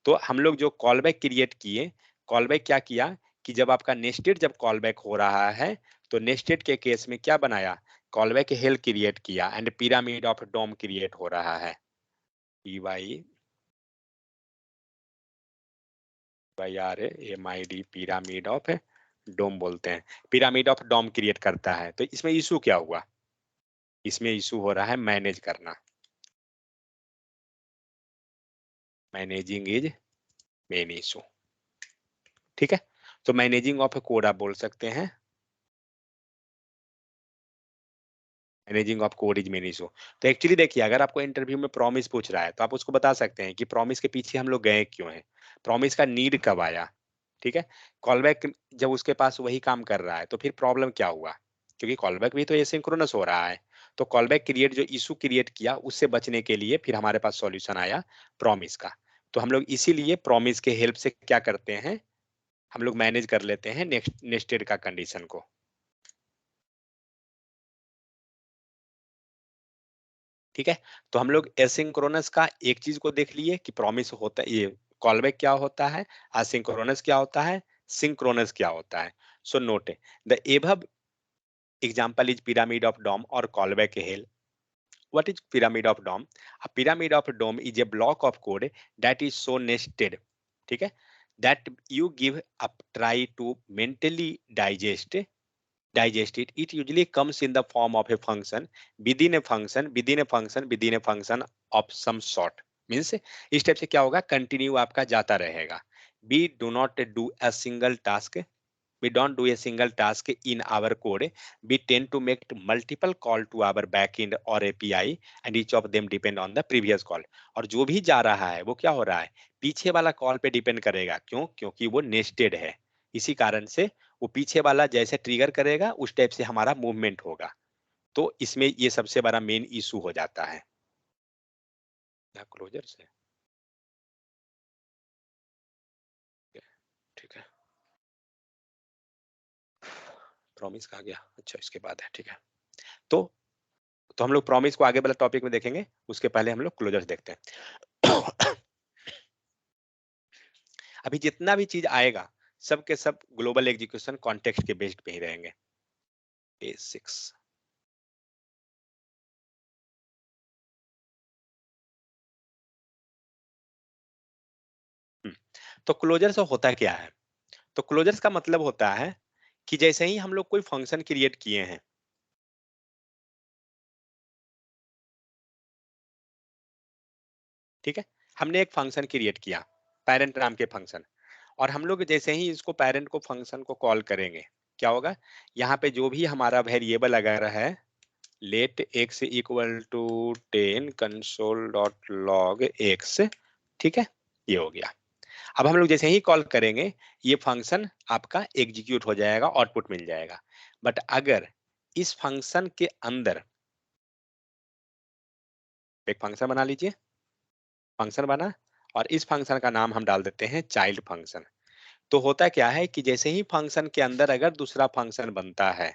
तो हम लोग जो कॉलबैक क्रिएट किए, कॉलबैक क्या किया कि जब आपका नेस्टेड जब कॉलबैक हो रहा है तो नेस्टेड के केस में क्या बनाया, कॉलबैक हेल क्रिएट किया and pyramid of doom create हो रहा है। P Y Y R M I D, pyramid of doom बोलते हैं, पिरामिड ऑफ डोम क्रिएट करता है। तो इसमें इशू क्या हुआ, इसमें इशू हो रहा है मैनेज करना, मैनेजिंग इज मेन इशू, ठीक है। तो मैनेजिंग ऑफ ए कोड आप बोल सकते हैं, managing of code is main issue. तो एक्चुअली देखिए, अगर आपको इंटरव्यू में प्रॉमिस पूछ रहा है तो आप उसको बता सकते हैं कि प्रॉमिस के पीछे हम लोग गए क्यों हैं, प्रॉमिस का नीड कब आया, ठीक है। कॉलबैक जब उसके पास वही काम कर रहा है तो फिर प्रॉब्लम क्या हुआ, क्योंकि कॉलबैक भी तो एसिंक्रोनस हो रहा है। तो कॉलबैक क्रिएट जो इशू क्रिएट किया उससे बचने के लिए फिर हमारे पास सॉल्यूशन आया प्रॉमिस का। तो हम लोग इसीलिए प्रॉमिस के हेल्प से क्या करते हैं, हम लोग मैनेज कर लेते हैं नेक्स्ट नेस्टेड का कंडीशन को, ठीक है। तो हम लोग एसिंक्रोनस का एक चीज को देख लिए कि प्रॉमिस होता है, ये कॉलबैक क्या होता है, एसिंक्रोनस क्या होता है, सिंक्रोनस क्या होता है। So note the above example is pyramid of DOM or callback hell. What is pyramid of DOM? A pyramid of DOM is a block of code that is so nested, ठीक है, that you give up try to mentally digest it. It usually comes in the form of a function within a function within a function within a function of some sort. Means इस टाइप से क्या होगा, कंटिन्यू आपका जाता रहेगा। We do not do a single task, we don't do a single task in our code, we tend to make multiple call to our backend or API and each of them depend on the previous call। और जो भी जा रहा है वो क्या हो रहा है, पीछे वाला कॉल पे डिपेंड करेगा, क्यों, क्योंकि वो नेस्टेड है। इसी कारण से वो पीछे वाला जैसे ट्रिगर करेगा उस टाइप से हमारा मूवमेंट होगा। तो इसमें ये सबसे बड़ा मेन इशू हो जाता है। क्या क्लोजर से, ठीक है, प्रॉमिस कहा गया, अच्छा इसके बाद है, ठीक है। तो हम लोग प्रॉमिस को आगे वाला टॉपिक में देखेंगे, उसके पहले हम लोग क्लोजर्स देखते हैं। अभी जितना भी चीज आएगा सब के सब ग्लोबल एग्जीक्यूशन कॉन्टेक्स्ट के बेस्ड पे ही रहेंगे। बेसिक्स तो क्लोजर्स होता क्या है? तो क्लोजर्स का मतलब होता है कि जैसे ही हम लोग कोई फंक्शन क्रिएट किए हैं, ठीक है, हमने एक फंक्शन क्रिएट किया पेरेंट नाम के फंक्शन, और हम लोग जैसे ही इसको पेरेंट को फंक्शन को कॉल करेंगे, क्या होगा, यहाँ पे जो भी हमारा वेरिएबल अगर है, let x equal to 10 console dot log x, ठीक है, ये हो गया। अब हम लोग जैसे ही कॉल करेंगे, ये फंक्शन आपका एग्जीक्यूट हो जाएगा, आउटपुट मिल जाएगा। बट अगर इस फंक्शन के अंदर एक फंक्शन बना लीजिए, फंक्शन बना, और इस फंक्शन का नाम हम डाल देते हैं चाइल्ड फंक्शन। तो होता क्या है कि जैसे ही फंक्शन के अंदर अगर दूसरा फंक्शन बनता है,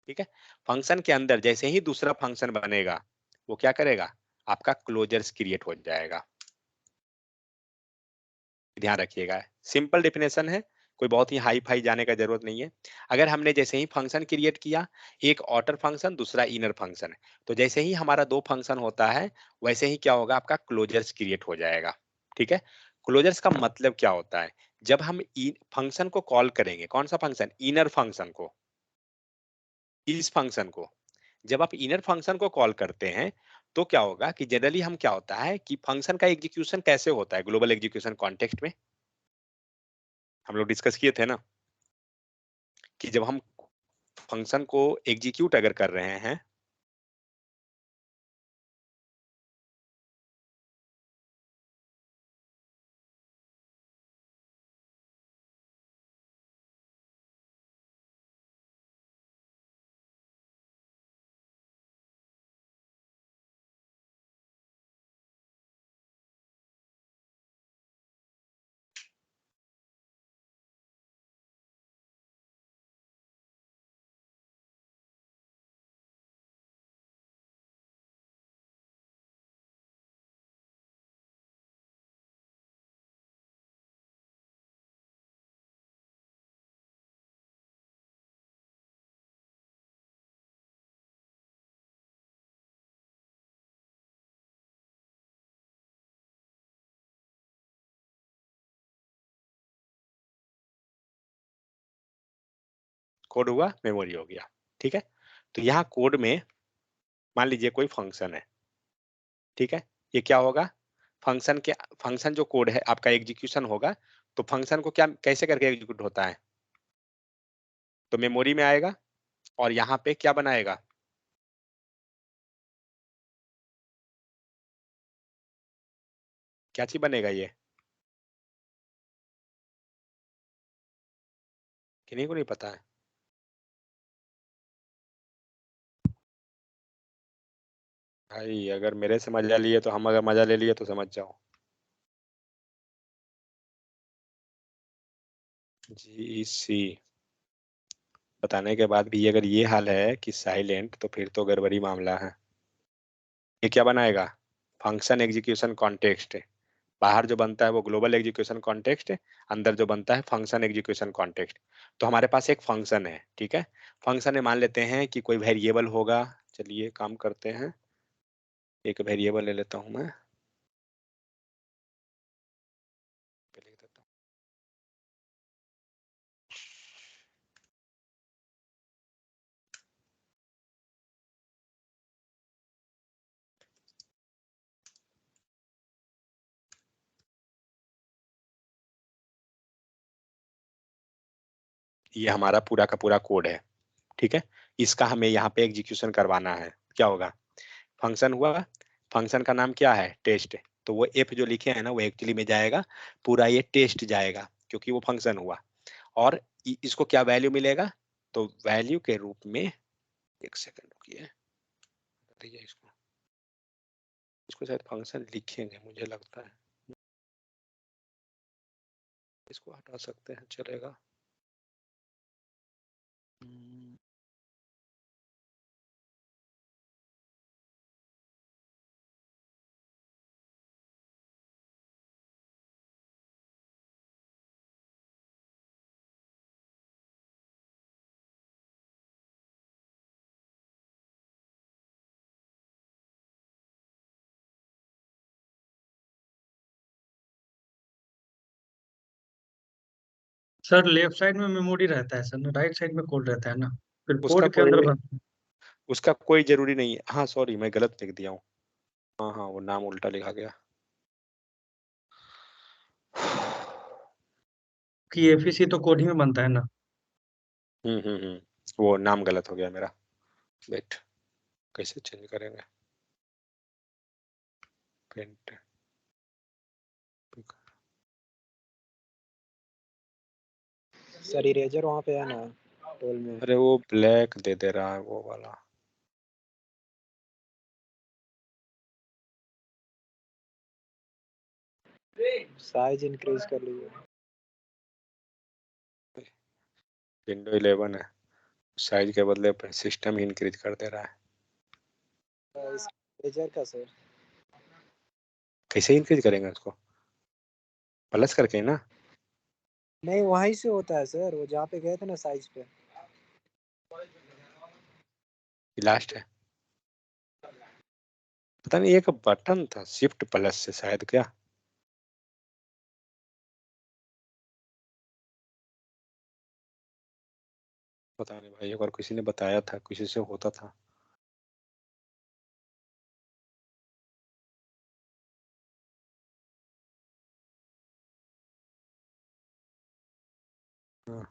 ठीक है, फंक्शन के अंदर जैसे ही दूसरा फंक्शन बनेगा, वो क्या करेगा, आपका क्लोजर्स क्रिएट हो जाएगा। ध्यान रखिएगा, सिंपल डेफिनेशन है, कोई बहुत ही हाई फाई जाने का जरूरत नहीं है। अगर हमने जैसे ही फंक्शन क्रिएट किया, एक आउटर फंक्शन दूसरा इनर फंक्शन, तो जैसे ही हमारा दो फंक्शन होता है, वैसे ही क्या होगा, आपका क्लोजर्स क्रिएट हो जाएगा। ठीक है, क्लोजर्स का मतलब क्या होता है, जब हम फंक्शन को कॉल करेंगे, कौन सा फंक्शन, इनर फंक्शन को, इस फंक्शन को जब आप इनर फंक्शन को कॉल करते हैं, तो क्या होगा कि जनरली हम क्या होता है कि फंक्शन का एग्जीक्यूशन कैसे होता है ग्लोबल एग्जीक्यूशन कॉन्टेक्स्ट में, हम लोग डिस्कस किए थे ना कि जब हम फंक्शन को एग्जीक्यूट अगर कर रहे हैं, कोड हुआ, मेमोरी हो गया। ठीक है, तो यहाँ कोड में मान लीजिए कोई फंक्शन है, ठीक है, ये क्या होगा, फंक्शन के, फंक्शन जो कोड है आपका एग्जीक्यूशन होगा, तो फंक्शन को क्या कैसे करके एग्जीक्यूट होता है, तो मेमोरी में आएगा, और यहाँ पे क्या बनाएगा, क्या चीज बनेगा ये, किन्हीं को नहीं पता है। भाई अगर मेरे से मजा लिए तो हम अगर मजा ले लिए तो समझ जाओ। जी सी बताने के बाद भी अगर ये हाल है कि साइलेंट, तो फिर तो गड़बड़ी मामला है। ये क्या बनाएगा, फंक्शन एग्जीक्यूशन कॉन्टेक्स्ट, बाहर जो बनता है वो ग्लोबल एग्जीक्यूशन कॉन्टेक्स्ट, अंदर जो बनता है फंक्शन एग्जीक्यूशन कॉन्टेक्स्ट। तो हमारे पास एक फंक्शन है, ठीक है, फंक्शन में मान लेते हैं कि कोई वेरिएबल होगा, चलिए काम करते हैं, एक वेरिएबल ले लेता हूं मैं, पे लिख देता हूं। ये हमारा पूरा का पूरा कोड है, ठीक है, इसका हमें यहाँ पे एग्जीक्यूशन करवाना है। क्या होगा, फंक्शन हुआ, फंक्शन का नाम क्या है, टेस्ट, तो वो एफ जो लिखे हैं ना, वो एक्चुअली में जाएगा, पूरा ये टेस्ट जाएगा, क्योंकि वो फंक्शन हुआ, और इसको क्या वैल्यू मिलेगा, तो वैल्यू के रूप में, एक सेकंड रुकिए, बताइए इसको, इसको शायद फंक्शन लिखेंगे मुझे लगता है, इसको हटा सकते हैं, चलेगा। सर लेफ्ट साइड में मेमोरी रहता है सर ना, राइट साइड में कोड रहता है ना, फिर उसका कोड के अंदर कोई उसका कोई जरूरी नहीं है। हाँ सॉरी, मैं गलत लिख दिया हूँ। हाँ हाँ, वो नाम उल्टा लिखा गया। कि एफईसी तो कोड ही में बनता है ना। वो नाम गलत हो गया मेरा। वेट, कैसे चेंज करेंगे? पेंट, सर इरेजर वहाँ पे है ना टोल में। अरे वो ब्लैक दे दे रहा है वो वाला। साइज इंक्रीज कर लीजिए। विंडो 11 है, साइज के बदले सिस्टम ही इंक्रीज कर दे रहा है। इस इरेजर का सर कैसे इंक्रीज करेंगे उसको? प्लस करके ना? नहीं, वहीं से होता है सर, वो जहाँ पे गए थे ना साइज पे। लास्ट है, पता नहीं एक बटन था शिफ्ट प्लस से शायद, क्या? पता नहीं भाई, एक बार किसी ने बताया था, किसी से होता था। हाँ।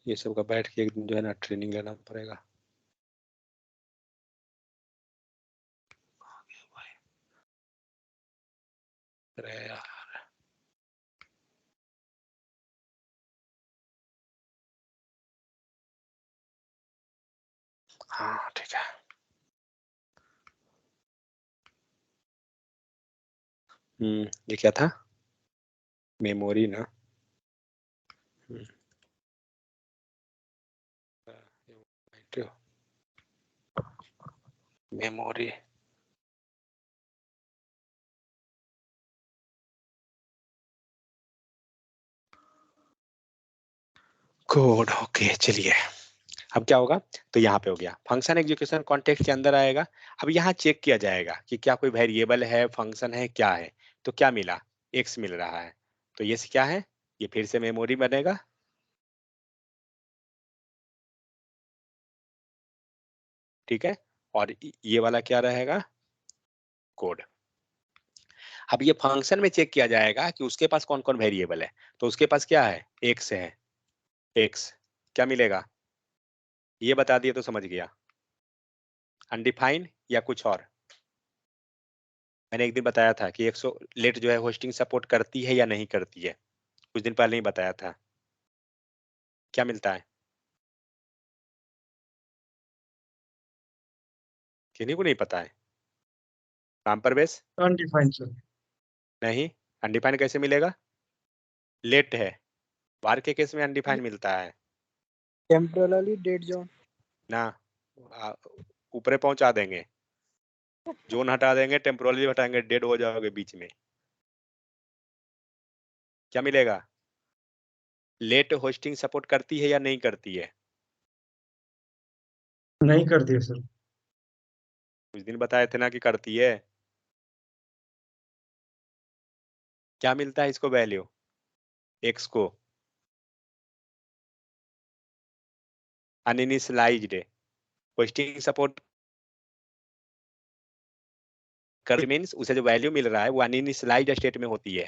ये सब का बैठ के एक दिन जो है ना ट्रेनिंग लेना पड़ेगा। अरे यार, हाँ ठीक है। ये क्या था? मेमोरी ना? Memory, code. ओके चलिए, अब क्या होगा? तो यहाँ पे हो गया फंक्शन एग्जीक्यूशन कॉन्टेक्स्ट के अंदर आएगा। अब यहाँ चेक किया जाएगा कि क्या कोई वेरिएबल है, फंक्शन है, क्या है। तो क्या मिला? एक्स मिल रहा है। तो ये क्या है? ये फिर से मेमोरी बनेगा। ठीक है, और ये वाला क्या रहेगा? कोड। अब ये फंक्शन में चेक किया जाएगा कि उसके पास कौन कौन वेरिएबल है। तो उसके पास क्या है? एक्स है। एक्स क्या मिलेगा? ये बता दिए तो समझ गया। अनडिफाइंड या कुछ और? मैंने एक दिन बताया था कि 100 लेट जो है होस्टिंग सपोर्ट करती है या नहीं करती है, कुछ दिन पहले ही बताया था। क्या मिलता है? किन्हीं को नहीं पता है? राम परवेश? Undefined sir. नहीं, अनडिफाइंड कैसे मिलेगा? लेट है, बार के केस में अनडिफाइंड मिलता है टेम्पोरली डेड जोन। ना। ऊपरे पहुंचा देंगे, जोन हटा देंगे, टेम्पोरली हटाएंगे, डेड हो जाओगे बीच में। क्या मिलेगा? लेट होस्टिंग सपोर्ट करती है या नहीं करती है? नहीं कर दिया सर। कुछ दिन बताए थे ना कि करती है। क्या मिलता है इसको वैल्यू? एक्स को अनइनिशियलाइज्ड होस्टिंग सपोर्ट कर मीन्स उसे जो वैल्यू मिल रहा है वो अनइनिशियलाइज्ड स्टेट में होती है।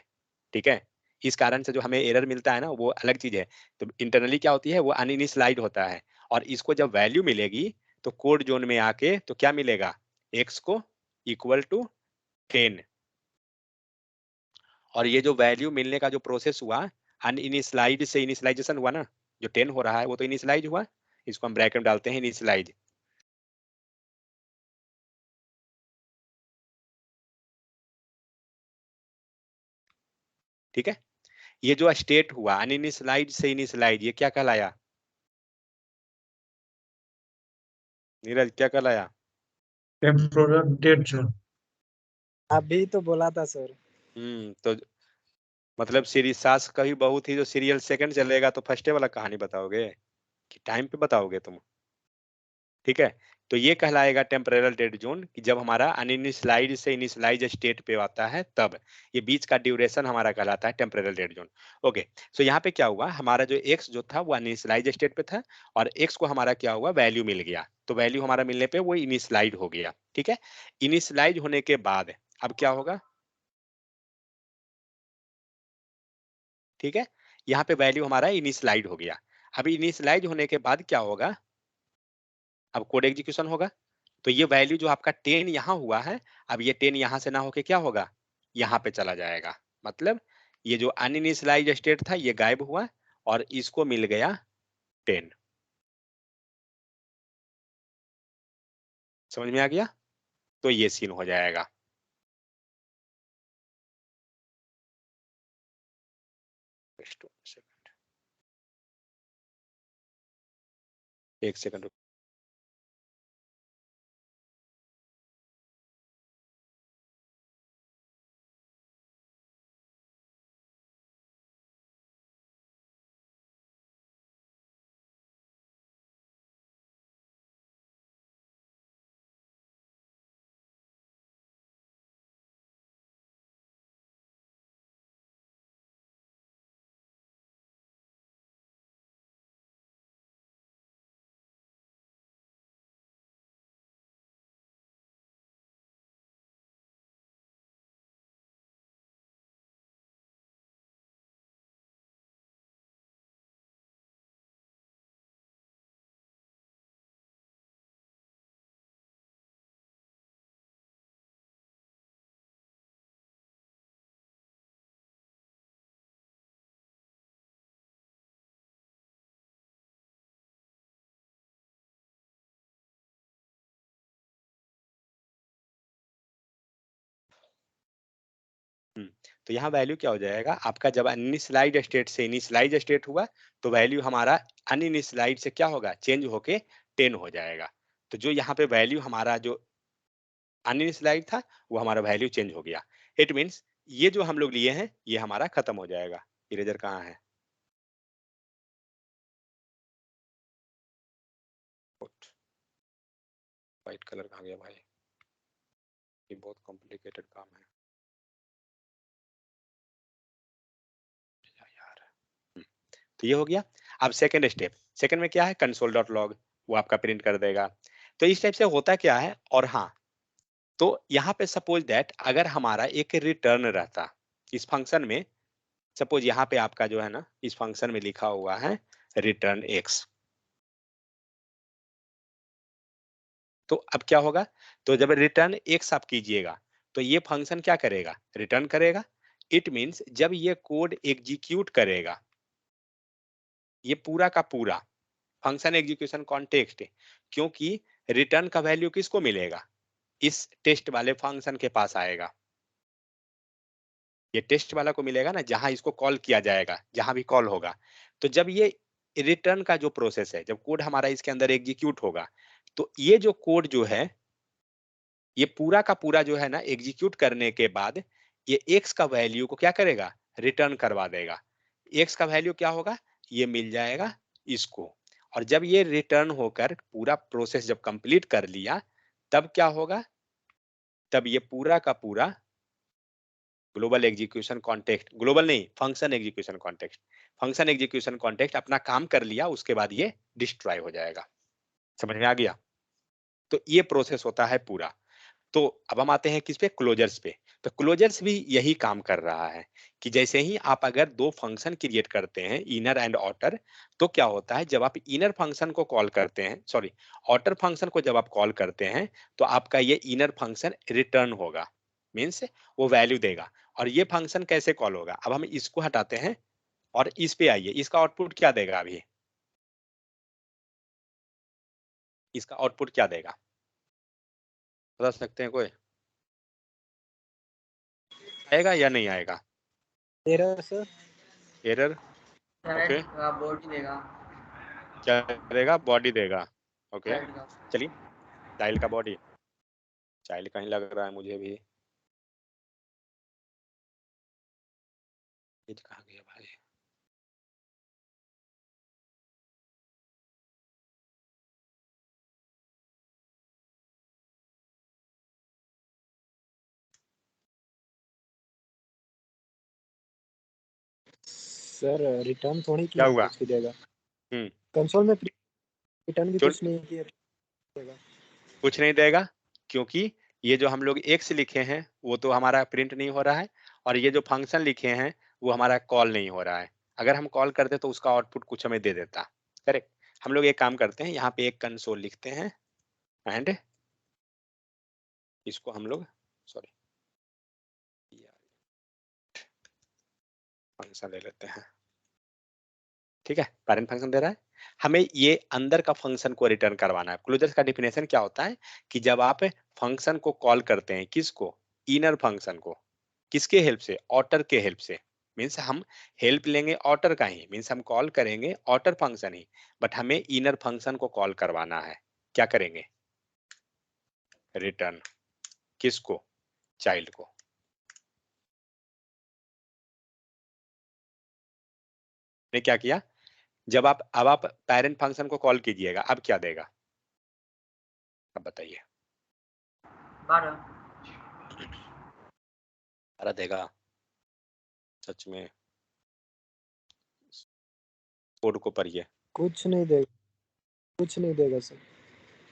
ठीक है, इस कारण से जो हमें एरर मिलता है ना वो अलग चीज है। तो इंटरनली क्या होती है, वो अनइनिशियलाइज्ड होता है। और इसको जब वैल्यू मिलेगी तो कोड जोन में आके तो क्या मिलेगा? एक्स को इक्वल टू 10। और ये जो वैल्यू मिलने का जो प्रोसेस हुआ, अनइनिशियलाइज्ड से इनिशियलाइजेशन हुआ ना, जो 10 हो रहा है वो तो इनिशियलाइज हुआ। इसको हम ब्रैकेट में डालते हैं इनिशियलाइज। ठीक है, ये जो स्टेट हुआ अनइनिशियलाइज से इनिशियलाइज, ये क्या कहलाया? नीरज क्या कहलाया? Temporal dead zone. अभी तो बोला था सर। तो मतलब सीरीज सास कभी बहू थी जो सीरियल सेकंड चलेगा तो फर्स्टे वाला कहानी बताओगे कि टाइम पे बताओगे तुम? ठीक है, तो ये कहलाएगा टेम्परेरल डेड जोन कि जब हमारा अनइनिशियलाइज से इनिशियलाइज स्टेट पे आता है तब ये बीच का ड्यूरेशन हमारा कहलाता है टेम्परेरल डेड जोन। ओके, सो यहाँ पे क्या हुआ, हमारा जो एक्स जो था वो अनइनिशियलाइज स्टेट पे था और एक्स को हमारा क्या हुआ, वैल्यू मिल गया, तो वैल्यू हमारा मिलने पे वो इनिशियलाइज हो गया। ठीक है, इनिशियलाइज होने के बाद अब क्या होगा, ठीक है, यहाँ पे वैल्यू हमारा इनिशियलाइज हो गया। अब इनिशियलाइज होने के बाद क्या होगा, अब कोड एग्जीक्यूशन होगा। तो ये वैल्यू जो आपका 10 यहाँ हुआ है, अब ये 10 यहाँ से ना होके क्या होगा, यहाँ पे चला जाएगा। मतलब ये जो अनइनिशियलाइज स्टेट था ये गायब हुआ और इसको मिल गया 10। समझ में आ गया, तो ये सीन हो जाएगा। एक सेकंड, तो यहाँ वैल्यू क्या हो जाएगा आपका, जब अनइनिशियलाइज स्टेट से इनिशियलाइज स्टेट हुआ तो वैल्यू हमारा अनइनिशियलाइज से क्या होगा, चेंज होके 10 हो जाएगा। तो जो यहाँ पे वैल्यू हमारा जो अनइनिशियलाइज था वो हमारा वैल्यू चेंज हो गया। इट मीन्स ये जो हम लोग लिए हैं ये हमारा खत्म हो जाएगा। इरेजर कहाँ है, व्हाइट कलर कहाँ गया भाई, ये बहुत कॉम्प्लिकेटेड काम है यार। तो ये हो गया। अब सेकंड स्टेप, सेकंड में क्या है, कंसोल डॉट लॉग, वो आपका प्रिंट कर देगा। तो इस टाइप से होता क्या है, और हाँ, तो यहाँ पे सपोज दैट अगर हमारा एक रिटर्न रहता इस फंक्शन में, सपोज यहाँ पे आपका जो है ना इस फंक्शन में लिखा हुआ है रिटर्न एक्स, तो अब क्या होगा, तो जब रिटर्न एक्स आप कीजिएगा तो ये फंक्शन क्या करेगा, रिटर्न करेगा। इट मीन्स जब ये कोड एग्जीक्यूट करेगा, ये पूरा का पूरा फंक्शन एग्जीक्यूशन कॉन्टेक्स्ट, क्योंकि रिटर्न का वैल्यू किसको मिलेगा, इस टेस्ट वाले फंक्शन के पास आएगा। ये टेस्ट वाला को मिलेगा ना, जहां इसको कॉल किया जाएगा, जहां भी कॉल होगा। तो जब ये रिटर्न का जो प्रोसेस है, जब कोड हमारा इसके अंदर एग्जीक्यूट होगा, तो ये जो कोड जो है ये पूरा का पूरा जो है ना एग्जीक्यूट करने के बाद ये एक्स का वैल्यू को क्या करेगा, रिटर्न करवा देगा। एक्स का वैल्यू क्या होगा, ये मिल जाएगा इसको। और जब ये रिटर्न होकर पूरा प्रोसेस जब कंप्लीट कर लिया, तब क्या होगा, तब ये पूरा का पूरा ग्लोबल एग्जीक्यूशन कॉन्टेक्स्ट, ग्लोबल नहीं function execution context, function execution context अपना काम कर लिया, उसके बाद ये डिस्ट्रॉय हो जाएगा। समझ में आ गया, तो ये प्रोसेस होता है पूरा। तो अब हम आते हैं किस पे, क्लोजर्स पे। तो क्लोजर्स भी यही काम कर रहा है कि जैसे ही आप अगर दो फंक्शन क्रिएट करते हैं इनर एंड आउटर, तो क्या होता है जब आप इनर फंक्शन को कॉल करते हैं, सॉरी आउटर फंक्शन को जब आप कॉल करते हैं, तो आपका ये इनर फंक्शन रिटर्न होगा, मीन्स वो वैल्यू देगा। और ये फंक्शन कैसे कॉल होगा, अब हम इसको हटाते हैं और इस पे आइए, इसका आउटपुट क्या देगा, अभी इसका आउटपुट क्या देगा, बता सकते हैं कोई, आएगा या नहीं आएगा, error sir. Error, okay, thread का बॉडी देगा, क्या देगा, बॉडी देगा, ओके। थ्रेड का। चलिए, चाइल्ड का बॉडी, चाइल्ड कहीं लग रहा है मुझे भी, ये कहाँ गया भाई, सर रिटर्न थोड़ी क्या किया हुआ? कुछ भी देगा। हम्म। कंसोल में रिटर्न भी क्यों कुछ नहीं किया देगा। कुछ नहीं देगा? क्योंकि ये जो हम लोग एक्स लिखे हैं वो तो हमारा प्रिंट नहीं हो रहा है, और ये जो फंक्शन लिखे हैं वो हमारा कॉल नहीं हो रहा है। अगर हम कॉल करते तो उसका आउटपुट कुछ हमें दे देता। करेक्ट। हम लोग एक काम करते हैं, यहाँ पे एक कंसोल लिखते हैं एंड इसको हम लोग सॉरी फंक्शन ले लेते हैं। ठीक है, पेरेंट फंक्शन दे रहा है, हमें ये अंदर का फंक्शन को रिटर्न करवाना है। क्लोजर का डिफिनेशन क्या होता है कि जब आप फंक्शन को कॉल करते हैं, किसको? इनर फंक्शन को। किसके हेल्प से? ऑटर के हेल्प से। मीन्स हम हेल्प लेंगे ऑटर का ही, मीन्स हम कॉल करेंगे ऑटर फंक्शन ही, बट हमें इनर फंक्शन को कॉल करवाना है। क्या करेंगे? रिटर्न। किसको? चाइल्ड को। ने क्या किया? जब आप पेरेंट फंक्शन को कॉल कीजिएगा, अब क्या देगा? अब बताइए। 12 अरे देगा सच में? कोड को पढ़िए, कुछ नहीं देगा, कुछ नहीं देगा सर।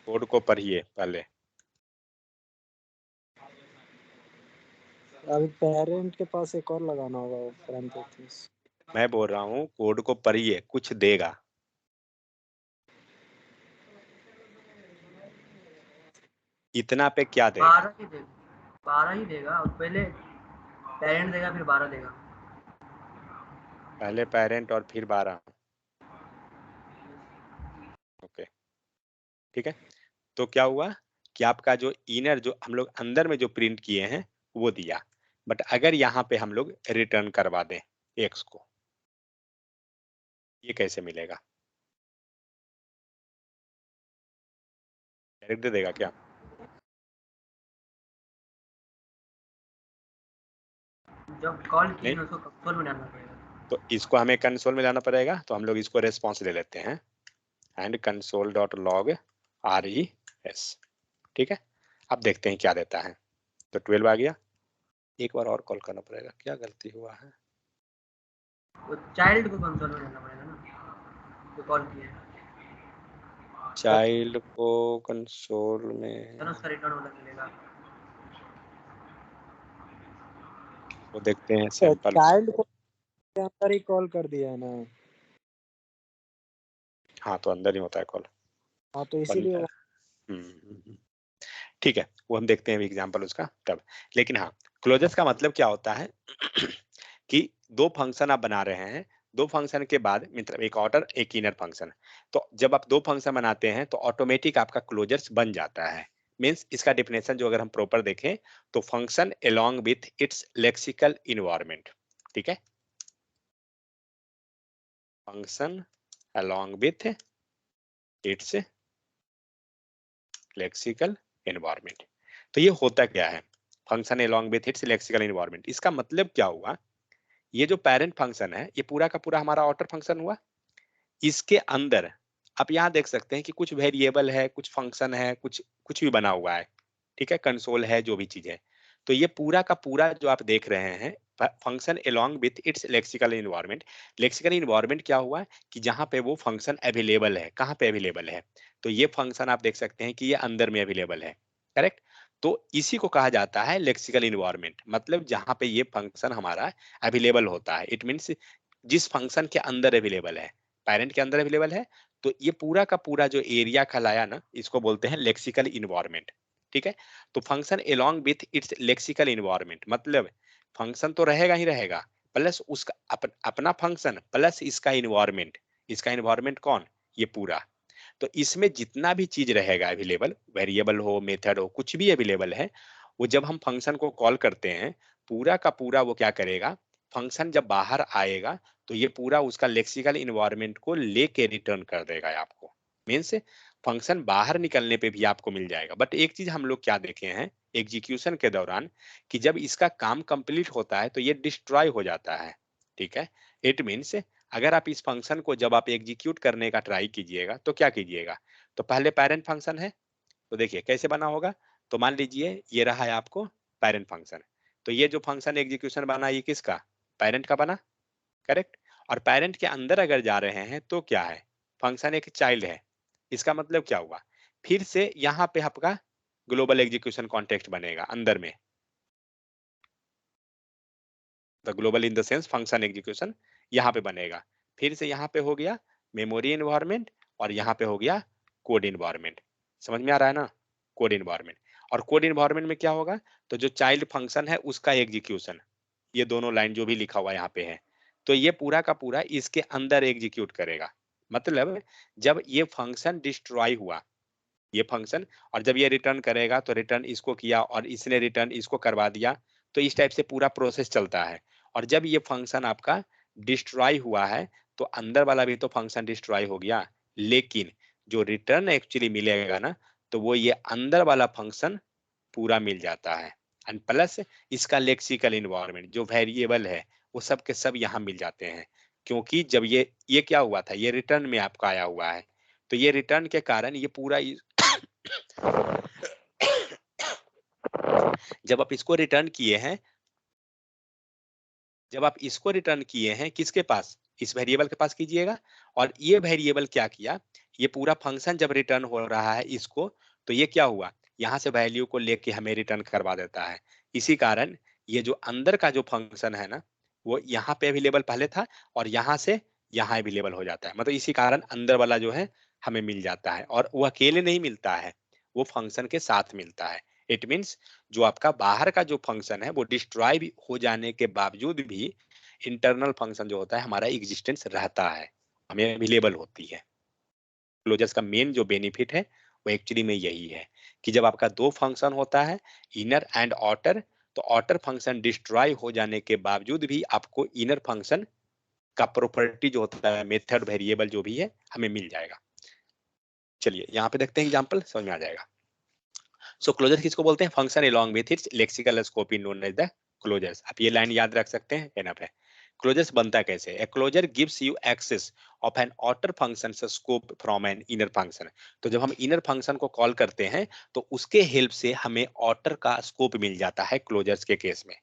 कोड को पढ़िए पहले। अभी पेरेंट के पास एक और लगाना होगा वो parenthesis। मैं बोल रहा हूँ कोड को पढ़िए, कुछ देगा। इतना पे क्या देगा? 12 ही देगा, 12 ही देगा, और पहले पेरेंट देगा फिर 12 देगा। पहले पेरेंट और फिर 12। ओके ठीक है। तो क्या हुआ कि आपका जो इनर, जो हम लोग अंदर में जो प्रिंट किए हैं वो दिया, बट अगर यहाँ पे हम लोग रिटर्न करवा दें एक्स को, ये कैसे मिलेगा? डायरेक्ट दे देगा क्या? जब कॉल किए नहीं, ना उसको कंसोल में डालना पड़ेगा। तो इसको हमें कंसोल में लाना पड़ेगा, तो हम लोग इसको रेस्पॉन्स ले लेते हैं and console dot log RES। ठीक है, अब देखते हैं क्या देता है। तो 12 आ गया। एक बार और कॉल करना पड़ेगा, क्या गलती हुआ है? तो चाइल्ड को कंसोल में डालना पड़ेगा ना, जो कॉल किए चाइल्ड को कंसोल में, तो उसका रिटर्न वाला मिलेगा। वो देखते हैं सैंपल। चाइल्ड को के अंदर ही कॉल कर दिया है ना। हाँ तो अंदर ही होता है कॉल। हाँ तो इसीलिए अंदर। ठीक है, वो हम देखते हैं एग्जांपल उसका तब। लेकिन हाँ, क्लोजर्स का मतलब क्या होता है कि दो फंक्शन आप बना रहे हैं, दो फंक्शन के बाद मतलब एक आउटर एक इनर फंक्शन, तो जब आप दो फंक्शन बनाते हैं तो ऑटोमेटिक आपका क्लोजर्स बन जाता है। मीन्स इसका डिफिनेशन जो अगर हम प्रॉपर देखें तो function along with its lexical environment. ठीक है, function along with its lexical environment. तो ये होता क्या है? Function along with its lexical environment, इसका मतलब क्या हुआ? ये जो पेरेंट फंक्शन है ये पूरा का पूरा हमारा आउटर फंक्शन हुआ। इसके अंदर आप यहाँ देख सकते हैं कि कुछ वेरिएबल है, कुछ फंक्शन है, कुछ कुछ भी बना हुआ है। ठीक है, कंसोल है, जो भी चीज है। तो ये पूरा का पूरा जो आप देख रहे हैं function along with its lexical environment. Lexical environment क्या हुआ कि जहां पे वो फंक्शन अवेलेबल है, कहाँ पे अवेलेबल है? तो ये फंक्शन आप देख सकते हैं कि ये अंदर में अवेलेबल है। करेक्ट। तो इसी को कहा जाता है लेक्सिकल इन्वायरमेंट, मतलब जहां पे ये फंक्शन हमारा अवेलेबल होता है। इट मीन्स जिस फंक्शन के अंदर अवेलेबल है, पेरेंट के अंदर अवेलेबल है, तो ये पूरा का पूरा जो एरिया कहलाया ना, इसको बोलते हैं लेक्सिकल इन्वायरमेंट। ठीक है, तो function along with its lexical environment मतलब फंक्शन तो रहेगा ही रहेगा, प्लस उसका अपना फंक्शन प्लस इसका इन्वायरमेंट। इसका इन्वायरमेंट कौन? ये पूरा। तो इसमें जितना भी चीज रहेगा अवेलेबल, वेरिएबल हो, मेथड हो, कुछ भी अवेलेबल है, वो जब हम फंक्शन को कॉल करते हैं पूरा का पूरा वो क्या करेगा? फंक्शन जब बाहर आएगा तो ये पूरा उसका लेक्सिकल इन्वायरमेंट को लेके रिटर्न कर देगा आपको। मीन्स फंक्शन बाहर निकलने पे भी आपको मिल जाएगा। बट एक चीज हम लोग क्या देखे हैं एग्जीक्यूशन के दौरान, कि जब इसका काम कंप्लीट होता है तो ये डिस्ट्रॉय हो जाता है। ठीक है, इट मीन्स अगर आप इस फंक्शन को जब आप एग्जीक्यूट करने का ट्राई कीजिएगा तो क्या कीजिएगा? तो पहले पेरेंट फंक्शन है, तो देखिए कैसे बना होगा। तो मान लीजिए ये रहा है आपको पेरेंट फंक्शन, तो ये जो फंक्शन एग्जीक्यूशन बना ये किसका? पेरेंट का बना। करेक्ट। और पेरेंट के अंदर अगर जा रहे हैं तो क्या है, फंक्शन एक चाइल्ड है। इसका मतलब क्या हुआ, फिर से यहाँ पे आपका ग्लोबल एग्जीक्यूशन कॉन्टेक्स्ट बनेगा अंदर में, the global in the sense function execution यहाँ पे बनेगा। फिर से यहाँ पे हो गया मेमोरी इन्वायरमेंट और यहाँ पे हो गया कोड इन्वायरमेंट। समझ में आ रहा है ना, कोड इन्वायरमेंट। और कोड इन्वायरमेंट में क्या होगा, तो जो चाइल्ड फंक्शन है उसका एग्जीक्यूशन, ये दोनों लाइन जो भी लिखा हुआ यहाँ पे है, तो ये पूरा का पूरा इसके अंदर एग्जीक्यूट करेगा। मतलब जब ये फंक्शन डिस्ट्रॉय हुआ, ये फंक्शन, और जब ये रिटर्न करेगा तो रिटर्न इसको किया और इसने रिटर्न इसको करवा दिया, तो इस टाइप से पूरा प्रोसेस चलता है। और जब ये फंक्शन आपका डिस्ट्रॉय हुआ है तो अंदर वाला भी तो फंक्शन डिस्ट्रॉय हो गया, लेकिन जो रिटर्न एक्चुअली मिलेगा ना, तो वो ये अंदर वाला फंक्शन पूरा मिल जाता है। एंड प्लस इसका लेक्सिकल इन्वायरमेंट जो वेरिएबल है वो सब के सब यहाँ मिल जाते हैं, क्योंकि जब ये क्या हुआ था, ये रिटर्न में आपका आया हुआ है, तो ये रिटर्न के कारण ये पूरा जब आप इसको रिटर्न किए हैं, जब आप इसको रिटर्न किए हैं किसके पास, इस वेरिएबल के पास कीजिएगा। और ये वेरिएबल क्या किया, ये पूरा फंक्शन जब रिटर्न हो रहा है इसको, तो ये क्या हुआ, यहाँ से वैल्यू को लेके हमें रिटर्न करवा देता है। इसी कारण ये जो अंदर का जो फंक्शन है ना, वो यहाँ पे अवेलेबल पहले था और यहाँ से यहाँ अवेलेबल हो जाता है। मतलब इसी कारण अंदर वाला जो है हमें मिल जाता है, और वो अकेले नहीं मिलता है, वो फंक्शन के साथ मिलता है। इट मीन्स जो आपका बाहर का जो फंक्शन है वो डिस्ट्रॉय भी हो जाने के बावजूद भी इंटरनल फंक्शन जो होता है हमारा एग्जिस्टेंस रहता है, हमें अवेलेबल होती है। क्लोजर्स का मेन जो बेनिफिट है वो एक्चुअली में यही है कि जब आपका दो फंक्शन होता है, इनर एंड आउटर, तो आउटर फंक्शन डिस्ट्रॉय हो जाने के बावजूद भी आपको इनर फंक्शन का प्रॉपर्टी जो होता है, मेथड वेरिएबल जो भी है, हमें मिल जाएगा। चलिए यहाँ पे देखते हैं एग्जांपल, समझ में आ जाएगा। सो क्लोजर किसको बोलते हैं, function along with its lexical scope in known as the closures. आप ये लाइन याद रख सकते हैं, एनफ है। क्लोजर्स बनता कैसे, a closure gives you access of an outer function scope from an inner function. तो जब हम इनर फंक्शन को कॉल करते हैं तो उसके हेल्प से हमें आउटर का स्कोप मिल जाता है क्लोजर्स के केस में।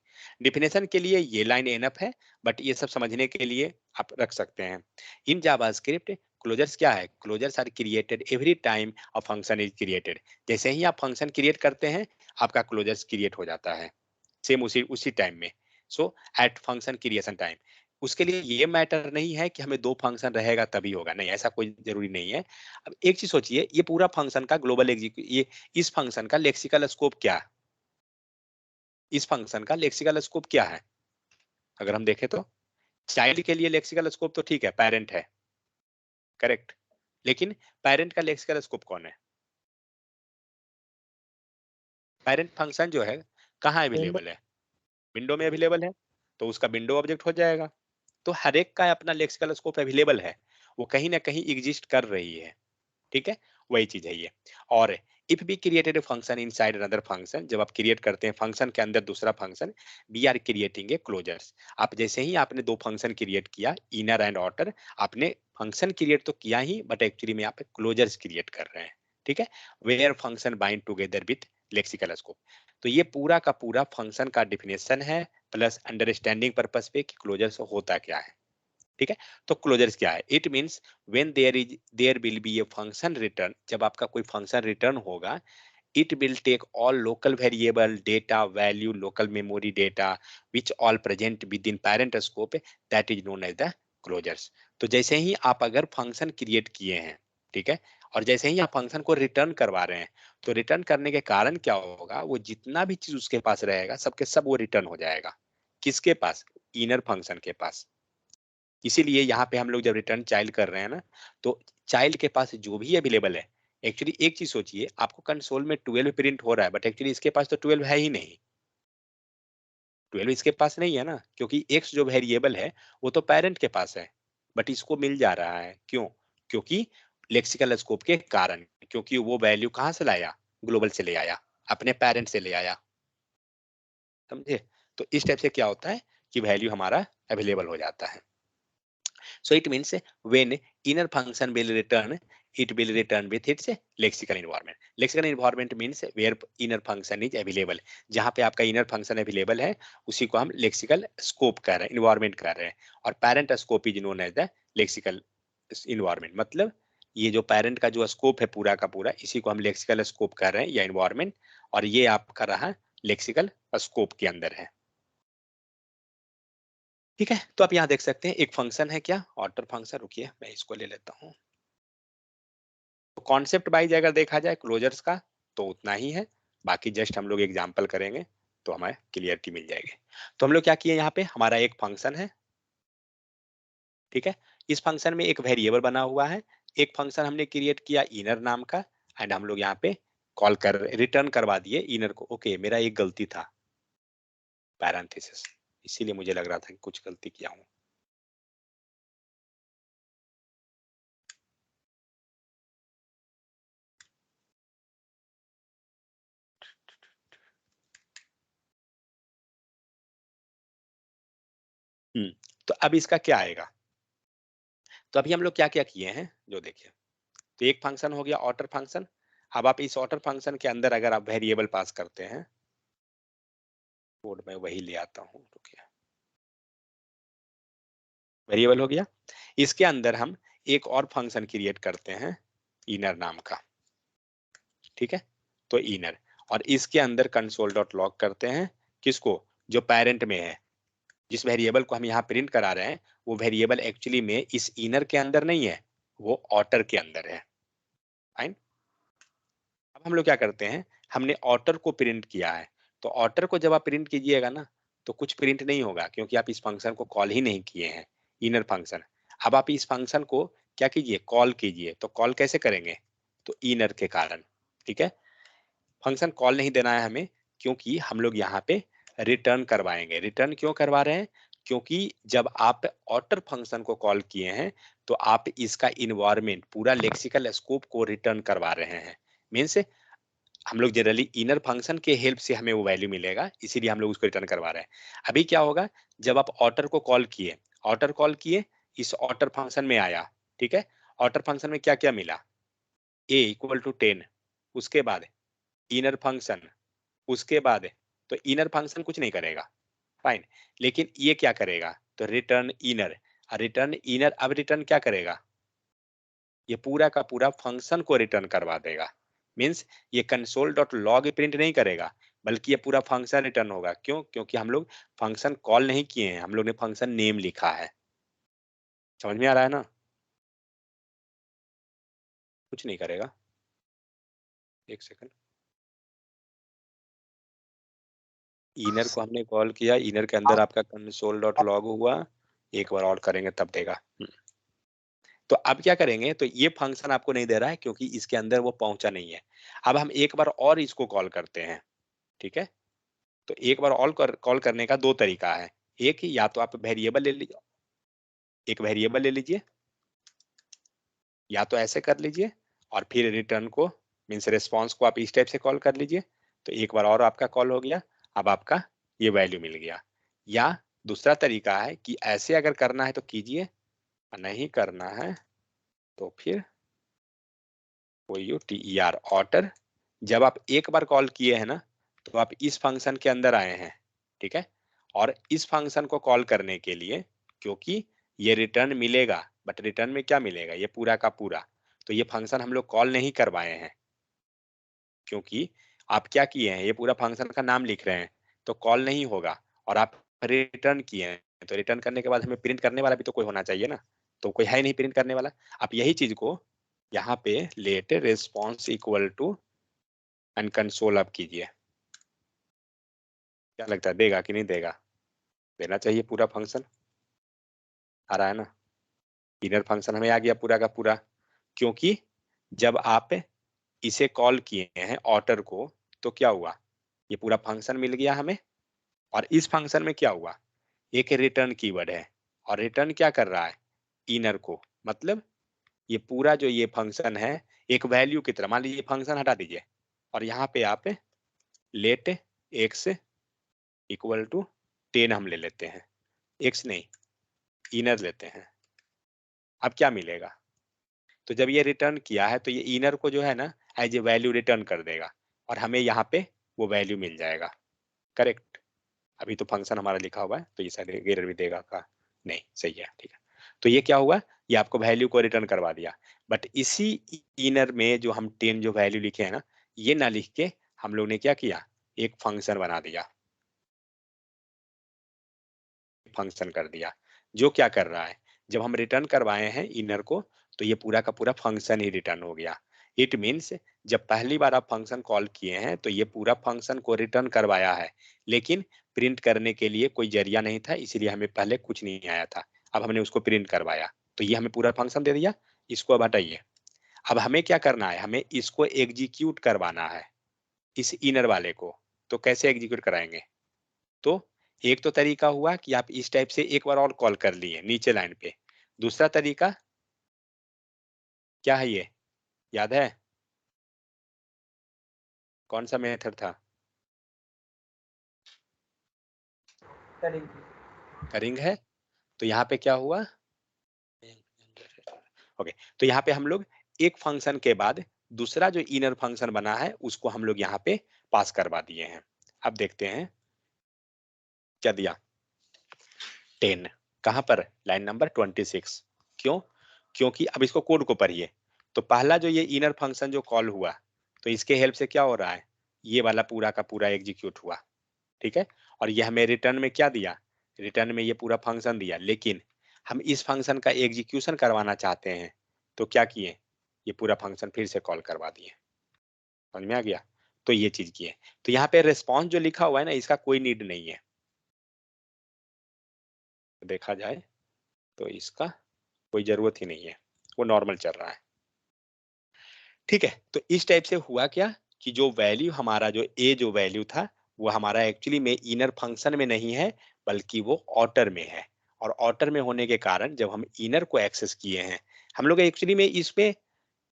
डिफिनेशन के लिए ये लाइन एनफ है, बट ये सब समझने के लिए आप रख सकते हैं। इन जावास्क्रिप्ट क्लोजर्स क्या है, closures are created every time a function is created. जैसे ही आप फंक्शन क्रिएट करते हैं आपका क्लोजर्स क्रिएट हो जाता है, सेम उसी उसी टाइम में। सो एट फंक्शन क्रिएशन टाइम, उसके लिए ये मैटर नहीं है कि हमें दो फंक्शन रहेगा तभी होगा, नहीं, ऐसा कोई जरूरी नहीं है। अब एक चीज सोचिए, ये पूरा फंक्शन का ग्लोबल ये इस फंक्शन का लेक्सिकल स्कोप क्या है, इस फंक्शन का लेक्सिकल स्कोप क्या है, अगर हम देखें तो चाइल्ड के लिए लेक्सिकल स्कोप तो ठीक है, पेरेंट है, करेक्ट, लेकिन पेरेंट का लेक्सिकल स्कोप कौन है, पेरेंट फंक्शन जो है कहाँ विंडो अवेलेबल है, विंडो में अवेलेबल है, तो उसका विंडो ऑब्जेक्ट हो जाएगा। तो हर एक का अपना लेक्सिकल स्कोप अवेलेबल है, वो कहीं ना कहीं एग्जिस्ट कर रही है, ठीक है, वही चीज है ये। और if be created function inside another function, जब आप क्रिएट करते हैं फंक्शन के अंदर दूसरा function, we are creating a closures. आप जैसे ही आपने दो फंक्शन क्रिएट किया, इनर एंड आउटर, आपने फंक्शन क्रिएट तो किया ही, बट एक्चुअली में आप क्लोजर्स क्रिएट कर रहे हैं, ठीक है, where function bind together with lexical scope. तो ये पूरा का पूरा फंक्शन का डिफिनेशन है, प्लस अंडरस्टैंडिंग पर्पस पे कि क्लोजर्स होता क्या है, ठीक है। तो क्लोजर्स क्या है, it means when there will be a function return, जब आपका कोई फंक्शन रिटर्न होगा, it will take all local variable data value local memory data which all present within parent scope, that is known as the closures। तो जैसे ही आप अगर फंक्शन क्रिएट किए हैं, ठीक है, और जैसे ही आप फंक्शन को रिटर्न करवा रहे हैं, तो रिटर्न करने के कारण क्या होगा, वो जितना भी चीज उसके पास रहेगा सबके सब वो रिटर्न हो जाएगा, किसके पास, इनर फंक्शन के पास। इसीलिए यहाँ पे हम लोग जब रिटर्न चाइल्ड कर रहे हैं ना, तो चाइल्ड के पास जो भी अवेलेबल है, एक्चुअली एक चीज सोचिए, आपको कंसोल में 12 प्रिंट हो रहा है, बट एक्चुअली इसके पास तो 12 है ही नहीं, 12 इसके पास नहीं है ना, क्योंकि एक्स जो वेरिएबल है वो तो पेरेंट के पास है, बट इसको मिल जा रहा है, क्यों, क्योंकि लेक्सिकल स्कोप के कारण, क्योंकि वो वैल्यू कहाँ से लाया, ग्लोबल से ले आया, अपने पेरेंट से ले आया, समझे। तो इस टाइप से क्या होता है कि वैल्यू हमारा अवेलेबल हो जाता है। So it means when inner function will return it will return with its lexical environment. Lexical environment means where inner function is available. जहाँ पे आपका inner function available है उसी को हम lexical scope कह रहे हैं, environment कह रहे हैं. और parent scope is known as the lexical environment. मतलब ये जो parent का जो scope है पूरा का पूरा इसी को हम lexical scope कह रहे हैं या environment, और ये आपका रहा lexical scope के अंदर है. ठीक है, तो आप यहाँ देख सकते हैं एक फंक्शन है क्या, ऑर्डर फंक्शन. रुकिए मैं इसको ले लेता हूँ. तो कॉन्सेप्ट वाइज अगर देखा जाए क्लोजर्स का तो उतना ही है, बाकी जस्ट हम लोग एग्जांपल करेंगे तो हमें क्लियरिटी मिल जाएगी. तो हम लोग क्या किए यहाँ पे, हमारा एक फंक्शन है. ठीक है, इस फंक्शन में एक वेरिएबल बना हुआ है, एक फंक्शन हमने क्रिएट किया इनर नाम का, एंड हम लोग यहाँ पे कॉल कर रिटर्न करवा दिए इनर को. ओके, मेरा एक गलती था पैरेंथेसिस, इसीलिए मुझे लग रहा था कि कुछ गलती किया हूँ. तो अब इसका क्या आएगा, तो अभी हम लोग क्या क्या किए हैं जो देखिए. तो एक फंक्शन हो गया ऑर्डर फंक्शन. अब आप इस ऑर्डर फंक्शन के अंदर अगर आप वेरिएबल पास करते हैं, कोड में वही ले आता हूं, रुकिए. वेरिएबल हो गया, इसके अंदर हम एक और फंक्शन क्रिएट करते हैं इनर नाम का. ठीक है, तो इनर, और इसके अंदर कंसोल डॉट लॉग करते हैं किसको, जो पेरेंट में है. जिस वेरिएबल को हम यहाँ प्रिंट करा रहे हैं वो वेरिएबल एक्चुअली में इस इनर के अंदर नहीं है, वो ऑर्डर के अंदर है. फाइन. अब हम लोग क्या करते हैं, हमने ऑर्डर को प्रिंट किया है, तो ऑर्डर को जब आप प्रिंट कीजिएगा ना तो कुछ प्रिंट नहीं होगा क्योंकि आप इस फंक्शन को कॉल ही नहीं किए हैं, इनर फंक्शन. अब आप इस फंक्शन को क्या कीजिए, कॉल कीजिए. तो कॉल कैसे करेंगे, तो इनर के कारण. ठीक है, फंक्शन कॉल नहीं देना है हमें क्योंकि हम लोग यहाँ पे रिटर्न करवाएंगे. रिटर्न क्यों करवा रहे हैं, क्योंकि जब आप ऑर्डर फंक्शन को कॉल किए हैं तो आप इसका इन्वायरमेंट पूरा लेक्सिकल स्कोप को रिटर्न करवा रहे हैं. मीन्स हम लोग जनरली इनर फंक्शन के हेल्प से हमें वो वैल्यू मिलेगा, इसीलिए हम लोग उसको रिटर्न करवा रहे हैं. अभी क्या होगा, जब आप ऑर्डर को कॉल किए, ऑर्डर कॉल किए, इस ऑर्डर फंक्शन में आया. ठीक है, ऑर्डर फंक्शन में क्या क्या मिला, a इक्वल टू 10, उसके बाद इनर फंक्शन, उसके बाद तो इनर फंक्शन कुछ नहीं करेगा. फाइन, लेकिन ये क्या करेगा, तो रिटर्न इनर. रिटर्न इनर अब रिटर्न क्या करेगा, ये पूरा का पूरा फंक्शन को रिटर्न करवा देगा. मीन्स ये कंसोल डॉट लॉग प्रिंट नहीं करेगा बल्कि ये पूरा फंक्शन रिटर्न होगा. क्यों, क्योंकि हम लोग फंक्शन कॉल नहीं किए हैं, हम लोग ने फंक्शन नेम लिखा है. समझ में आ रहा है ना, कुछ नहीं करेगा. एक सेकंड, इनर को हमने कॉल किया, इनर के अंदर आपका कंसोल डॉट लॉग हुआ, एक बार और करेंगे तब देगा. तो अब क्या करेंगे, तो ये फंक्शन आपको नहीं दे रहा है क्योंकि इसके अंदर वो पहुंचा नहीं है. अब हम एक बार और इसको कॉल करते हैं. ठीक है, तो एक बार और कॉल करने का दो तरीका है. एक, या तो आप वेरिएबल ले लीजिए, एक वेरिएबल ले लीजिए, या तो ऐसे कर लीजिए और फिर रिटर्न को मीन्स रिस्पॉन्स को आप इस टाइप से कॉल कर लीजिए. तो एक बार और आपका कॉल हो गया, अब आपका ये वैल्यू मिल गया. या दूसरा तरीका है कि ऐसे अगर करना है तो कीजिए, और नहीं करना है तो फिर OUTER ऑर्डर. जब आप एक बार कॉल किए हैं ना तो आप इस फंक्शन के अंदर आए हैं. ठीक है, और इस फंक्शन को कॉल करने के लिए, क्योंकि ये रिटर्न मिलेगा, बट रिटर्न में क्या मिलेगा, ये पूरा का पूरा. तो ये फंक्शन हम लोग कॉल नहीं करवाए हैं क्योंकि आप क्या किए हैं, ये पूरा फंक्शन का नाम लिख रहे हैं तो कॉल नहीं होगा. और आप रिटर्न किए हैं तो रिटर्न करने के बाद हमें प्रिंट करने वाला भी तो कोई होना चाहिए ना, तो कोई है नहीं प्रिंट करने वाला. आप यही चीज को यहाँ पे let response equal to and console आप कीजिए. क्या लगता है देगा कि नहीं देगा, देना चाहिए. पूरा फंक्शन आ रहा है ना, इनर फंक्शन हमें आ गया पूरा का पूरा. क्योंकि जब आप इसे कॉल किए हैं ऑर्डर को तो क्या हुआ, ये पूरा फंक्शन मिल गया हमें. और इस फंक्शन में क्या हुआ, एक रिटर्न कीवर्ड है, और रिटर्न क्या कर रहा है, इनर को. मतलब ये पूरा जो ये फंक्शन है एक वैल्यू की तरह, मान लीजिए फंक्शन हटा दीजिए और यहाँ पे आप लेट एक्स इक्वल टू 10 हम ले लेते हैं, एक्स नहीं इनर लेते हैं. अब क्या मिलेगा, तो जब ये रिटर्न किया है तो ये इनर को जो है ना एज ए वैल्यू रिटर्न कर देगा और हमें यहाँ पे वो वैल्यू मिल जाएगा। करेक्ट। अभी तो फंक्शन हमारा लिखा हुआ है तो ये शायद एरर भी देगा का, नहीं सही है, ठीक है। तो ये क्या हुआ, ये आपको वैल्यू को रिटर्न करवा दिया। बट इसी इनर में जो हम 10 जो वैल्यू लिखे हैं ना, ये ना लिख के हम लोग ने क्या किया, एक फंक्शन बना दिया, फंक्शन कर दिया जो क्या कर रहा है, जब हम रिटर्न करवाए हैं इनर को तो ये पूरा का पूरा फंक्शन ही रिटर्न हो गया। इट मीन्स जब पहली बार आप फंक्शन कॉल किए हैं तो ये पूरा फंक्शन को रिटर्न करवाया है, लेकिन प्रिंट करने के लिए कोई जरिया नहीं था, इसीलिए हमें पहले कुछ नहीं आया था। अब हमने उसको प्रिंट करवाया तो ये हमें पूरा फंक्शन दे दिया। इसको अब हटाइए। अब हमें क्या करना है, हमें इसको एग्जीक्यूट करवाना है इस इनर वाले को। तो कैसे एग्जीक्यूट कराएंगे, तो एक तो तरीका हुआ कि आप इस टाइप से एक बार और कॉल कर लिए नीचे लाइन पे। दूसरा तरीका क्या है, ये याद है कौन सा मेथड था, करिंग है। तो यहाँ पे क्या हुआ, ओके, तो यहाँ पे हम लोग एक फंक्शन के बाद दूसरा जो इनर फंक्शन बना है उसको हम लोग यहाँ पे पास करवा दिए हैं। अब देखते हैं क्या दिया, 10 कहाँ पर, लाइन नंबर 26। क्यों, क्योंकि अब इसको कोड को पढ़िए। तो पहला जो ये इनर फंक्शन जो कॉल हुआ तो इसके हेल्प से क्या हो रहा है, ये वाला पूरा का पूरा एग्जीक्यूट हुआ, ठीक है। और ये हमें रिटर्न में क्या दिया, रिटर्न में ये पूरा फंक्शन दिया, लेकिन हम इस फंक्शन का एग्जीक्यूशन करवाना चाहते हैं तो क्या किए, ये पूरा फंक्शन फिर से कॉल करवा दिए। समझ में आ गया, तो ये चीज किए। तो यहाँ पे रिस्पॉन्स जो लिखा हुआ है ना, इसका कोई नीड नहीं है, देखा जाए तो इसका कोई जरूरत ही नहीं है, वो नॉर्मल चल रहा है, ठीक है। तो इस टाइप से हुआ क्या कि जो वैल्यू हमारा जो ए जो वैल्यू था वो हमारा एक्चुअली में इनर फंक्शन में नहीं है बल्कि वो ऑटर में है। और ऑटर में होने के कारण जब हम इनर को एक्सेस किए हैं, हम लोग एक्चुअली में इसमें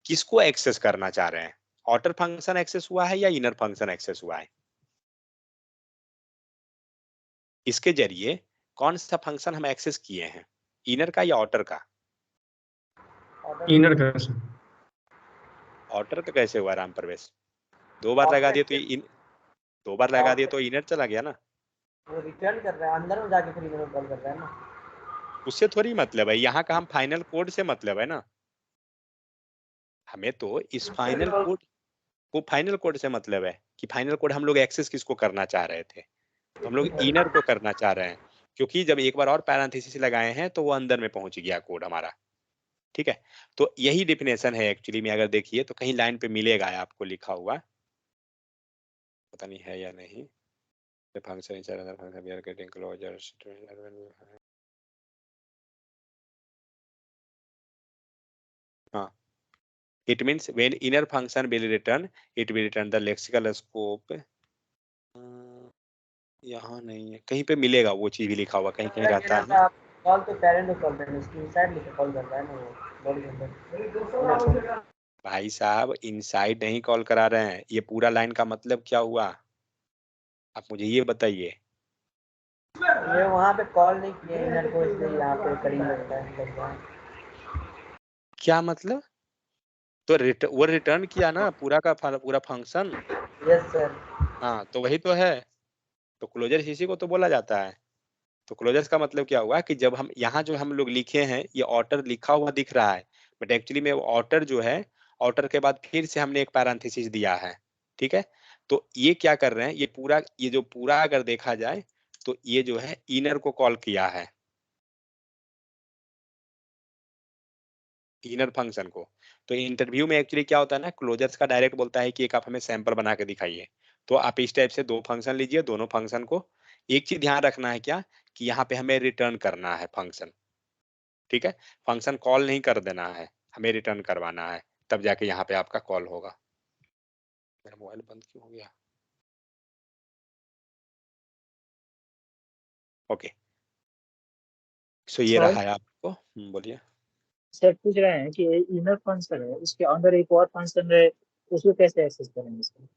किसको एक्सेस करना चाह रहे हैं, ऑटर फंक्शन एक्सेस हुआ है या इनर फंक्शन एक्सेस हुआ है, इसके जरिए कौन सा फंक्शन हम एक्सेस किए हैं, इनर का या ऑटर का। इनर का सर। ऑटर का कैसे हुआ राम प्रवेश, दो बार लगा दिए तो दो बार लगा दिए तो इनर चला गया ना, वो रिटर्न कर रहा है अंदर में जाके फिर इन्होंने कॉल कर रहा है ना। उससे थोड़ी मतलब है, यहाँ का हम फाइनल कोड से मतलब है ना, हमें तो इस फाइनल कोड को फाइनल कोड से मतलब है कि फाइनल कोड हम लोग एक्सेस किसको करना चाह रहे थे, तो हम लोग इनर को करना चाह रहे हैं, क्योंकि जब एक बार और पैरेंथेसिस लगाए हैं तो वो अंदर में पहुंच गया कोड हमारा, ठीक है। तो यही डिफिनेशन है एक्चुअली में, अगर देखिए तो कहीं लाइन पे मिलेगा आपको लिखा हुआ, पता नहीं है या नहीं, function function we are getting closure. हाँ, it means when inner function will return, it will return the lexical scope। यहाँ नहीं है, कहीं पे मिलेगा वो चीज भी लिखा हुआ, कहीं कहीं रहता है। कॉल तो पेरेंट को कॉल करना, इसकी साइड लेके कॉल कर रहा है ना वो बॉडी नंबर। भाई साहब इनसाइड नहीं कॉल करा रहे हैं, ये पूरा लाइन का मतलब क्या हुआ, आप मुझे ये बताइए। ये वहाँ पे कॉल नहीं किए इनर को, इसलिए यहाँ पे कड़ी लगता है। क्या मतलब, तो वो रिटर्न किया ना पूरा का पूरा फंक्शन। Yes sir. हाँ तो वही तो है, तो क्लोजर इसी को तो बोला जाता है। तो क्लोजर्स का मतलब क्या हुआ कि जब हम यहाँ जो हम लोग लिखे हैं ये ऑर्डर लिखा हुआ दिख रहा है, बट एक्चुअली में वो ऑर्डर जो है, ऑर्डर के बाद फिर से हमने एक पैरेंथेसिस दिया है, ठीक है। तो ये क्या कर रहे हैं, ये पूरा ये जो पूरा अगर देखा जाए तो ये जो है इनर को कॉल किया है, इनर फंक्शन को। तो इंटरव्यू में एक्चुअली क्या होता है ना, क्लोजर्स का डायरेक्ट बोलता है कि एक आप हमें सैंपल बना के दिखाइए। तो आप इस टाइप से दो फंक्शन लीजिए, दोनों फंक्शन को एक चीज ध्यान रखना है क्या, कि यहाँ पे हमें रिटर्न करना है फंक्शन, ठीक है। फंक्शन कॉल नहीं कर देना है, हमें रिटर्न करवाना है, तब जाके यहाँ पे आपका कॉल होगा। मेरा मोबाइल बंद क्यों हो गया, ओके। सो ये सर रहा है आपको, बोलिए। सर पूछ रहे हैं कि इनर फंक्शन है, उसके अंदर एक और फंक्शन है, उसको कैसे एक्सेस करेंगे सर?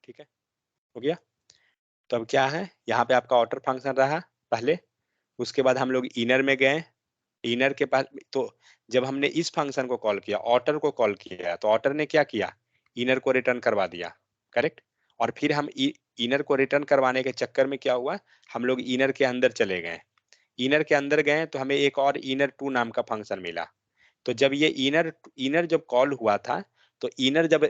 ठीक है, हो गया। तो अब क्या है, यहाँ पे आपका आउटर फंक्शन रहा पहले, उसके बाद हम लोग इनर में गए, इनर के पास तो जब हमने इस फंक्शन को कॉल किया, ऑटर को कॉल किया, तो ऑटर ने क्या किया, इनर को रिटर्न करवा दिया, करेक्ट। और फिर हम इनर को रिटर्न करवाने के चक्कर में क्या हुआ, हम लोग इनर के अंदर चले गए, इनर के अंदर गए तो हमें एक और इनर टू नाम का फंक्शन मिला। तो जब ये इनर इनर जब कॉल हुआ था, तो इनर जब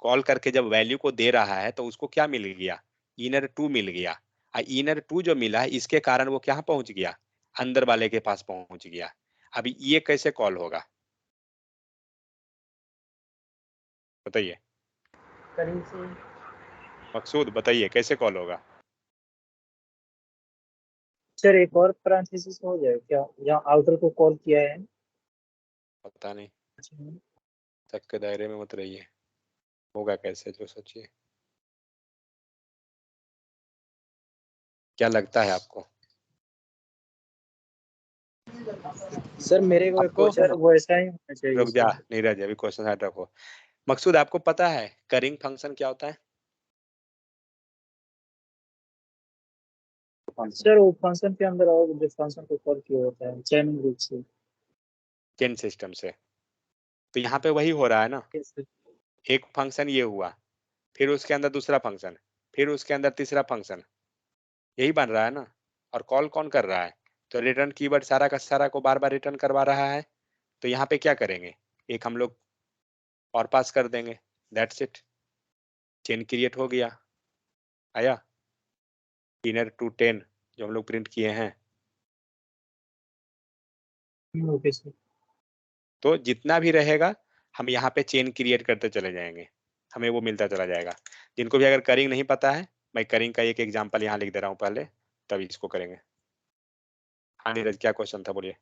कॉल करके जब वैल्यू को दे रहा है तो उसको क्या मिल गया, इनर टू मिल गया। इनर टू जो मिला है इसके कारण वो क्या पहुंच गया, अंदर वाले के पास पहुंच गया। अभी ये कैसे कॉल होगा बताइए, करीब से मकसूद बताइए कैसे कॉल होगा। सर एक और पैरेंथेसिस हो जाए क्या, यहाँ आउटर को कॉल किया है। पता नहीं, शक के दायरे में मत रहिए, होगा कैसे जो सोचिए, क्या लगता है आपको। सर मेरे को एक तो सर क्वेश्चन, वो ऐसा ही होना चाहिए रुक जा सर। नीरज, अभी क्वेश्चन हट रखो। मकसूद आपको पता है करिंग फंक्शन क्या होता है। सर वो फंक्शन के अंदर और जो फंक्शन को कॉल किया होता है चैनिंग रूप से। चेन सिस्टम से, तो यहाँ पे वही हो रहा है ना, एक फंक्शन ये हुआ, फिर उसके अंदर दूसरा फंक्शन, फिर उसके अंदर तीसरा फंक्शन, यही बन रहा है ना। और कॉल कौन कर रहा है, तो रिटर्न कीवर्ड सारा का सारा को बार बार रिटर्न करवा रहा है। तो यहाँ पे क्या करेंगे, एक हम लोग और पास कर देंगे, दैट्स इट, चेन क्रिएट हो गया। आया इनर टू 10 जो हम लोग प्रिंट किए हैं। Okay sir. तो जितना भी रहेगा हम यहाँ पे चेन क्रिएट करते चले जाएंगे, हमें वो मिलता चला जाएगा। जिनको भी अगर करिंग नहीं पता है, मैं करिंग का एक एग्जांपल यहाँ लिख दे रहा हूँ पहले, तब इसको करेंगे। हाँ नीरज क्या क्वेश्चन था बोलिए।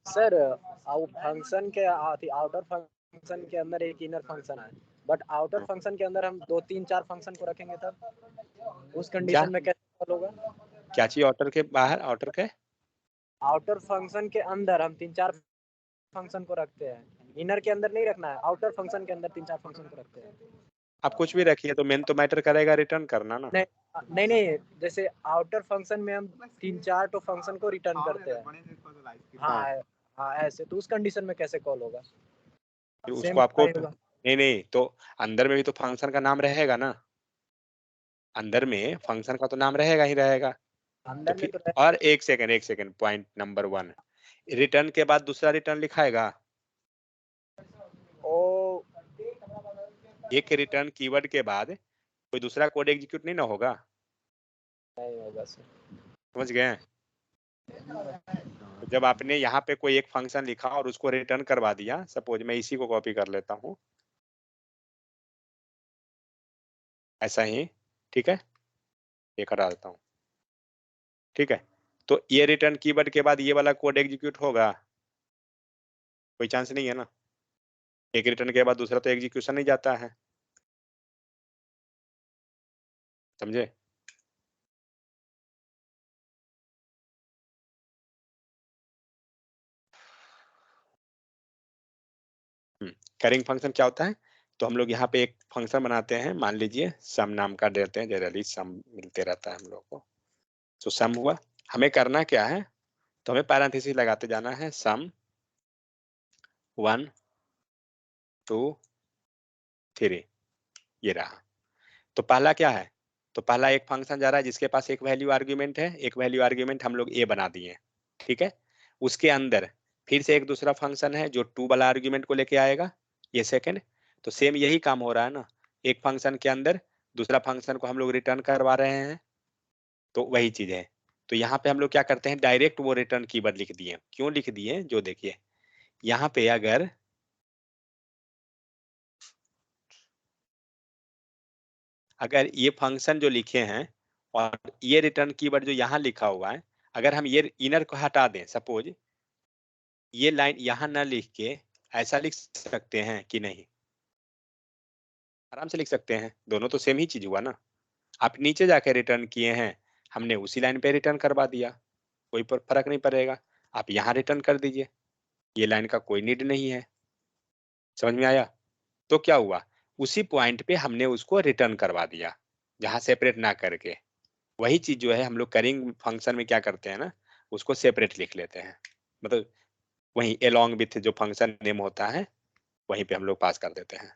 सर फंक्शन के आउटर फंक्शन के अंदर एक इनर फंक्शन है, बट आउटर फंक्शन के अंदर हम 2 3 4 फंक्शन को रखेंगे तब उस क्या कंडीशन में कैसे कॉल होगा। क्या चीज आउटर के बाहर, आउटर के आउटर फंक्शन के अंदर हम 3 4 फंक्शन को रखते हैं, इनर के अंदर नहीं रखना है, आउटर फंक्शन के अंदर 3 4 फंक्शन को रखते हैं। आप कुछ भी रखिए, तो मेन तो मैटर करेगा रिटर्न करना ना। नहीं नहीं, जैसे आउटर फंक्शन में हम 3 4 तो फंक्शन को रिटर्न करते हैं। हाँ हाँ, ऐसे तो उस कंडीशन में कैसे कॉल होगा, फिर सेम उसको आपको होगा। नहीं नहीं, तो अंदर में भी तो फंक्शन का नाम रहेगा ना, अंदर में फंक्शन का तो नाम रहेगा ही रहेगा। तो अंदर में फिर तो और एक सेकंड पॉइंट नंबर 1, रिटर्न के बाद दूसरा रिटर्न लिखाएगा। ओ एक रिटर्न कीवर्ड के बाद कोई दूसरा कोड एग्जीक्यूट नहीं ना होगा, नहीं होगा सर। समझ गए। तो जब आपने यहाँ पे कोई एक फंक्शन लिखा और उसको रिटर्न करवा दिया, सपोज मैं इसी को कॉपी कर लेता हूँ ऐसा ही, ठीक है, ये हटा देता हूँ, ठीक है। तो ये रिटर्न कीवर्ड के बाद ये वाला कोड एग्जीक्यूट होगा, कोई चांस नहीं है ना, एक रिटर्न के बाद दूसरा तो एग्जीक्यूशन नहीं जाता है, समझे। कैरिंग फंक्शन क्या होता है, तो हम लोग यहाँ पे एक फंक्शन बनाते हैं, मान लीजिए सम नाम का देते हैं, जनरली सम मिलते रहता है हम लोग को। तो सम हुआ, हमें करना क्या है, तो हमें पैरेंथेसिस लगाते जाना है, सम 1 2 3, ये रहा। तो पहला क्या है, तो पहला एक फंक्शन जा रहा है जिसके पास एक वैल्यू आर्ग्यूमेंट है, एक वैल्यू आर्ग्यूमेंट हम लोग ए बना दिए, ठीक है। उसके अंदर फिर से एक दूसरा फंक्शन है जो 2 वाला आर्ग्यूमेंट को लेके आएगा, ये सेकंड। तो सेम यही काम हो रहा है ना, एक फंक्शन के अंदर दूसरा फंक्शन को हम लोग रिटर्न करवा रहे हैं, तो वही चीज है। तो यहाँ पे हम लोग क्या करते हैं, डायरेक्ट वो रिटर्न कीवर्ड लिख दिए। क्यों लिख दिए, जो देखिए यहाँ पे अगर ये फंक्शन जो लिखे हैं और ये रिटर्न कीवर्ड जो यहाँ लिखा हुआ है, अगर हम ये इनर को हटा दें, सपोज ये लाइन यहाँ ना लिख के ऐसा लिख सकते हैं कि नहीं, आराम से लिख सकते हैं, दोनों तो सेम ही चीज हुआ ना। आप नीचे जाके रिटर्न किए हैं, हमने उसी लाइन पे रिटर्न करवा दिया, कोई फर्क नहीं पड़ेगा। आप यहाँ रिटर्न कर दीजिए, ये लाइन का कोई नीड नहीं है, समझ में आया। तो क्या हुआ, उसी पॉइंट पे हमने उसको रिटर्न करवा दिया, जहां सेपरेट ना करके। वही चीज जो है हम लोग करिंग फंक्शन में क्या करते हैं ना, उसको सेपरेट लिख लेते हैं, मतलब वहीं एलोंग विथ जो फंक्शन नेम होता है वहीं पे हम लोग पास कर देते हैं।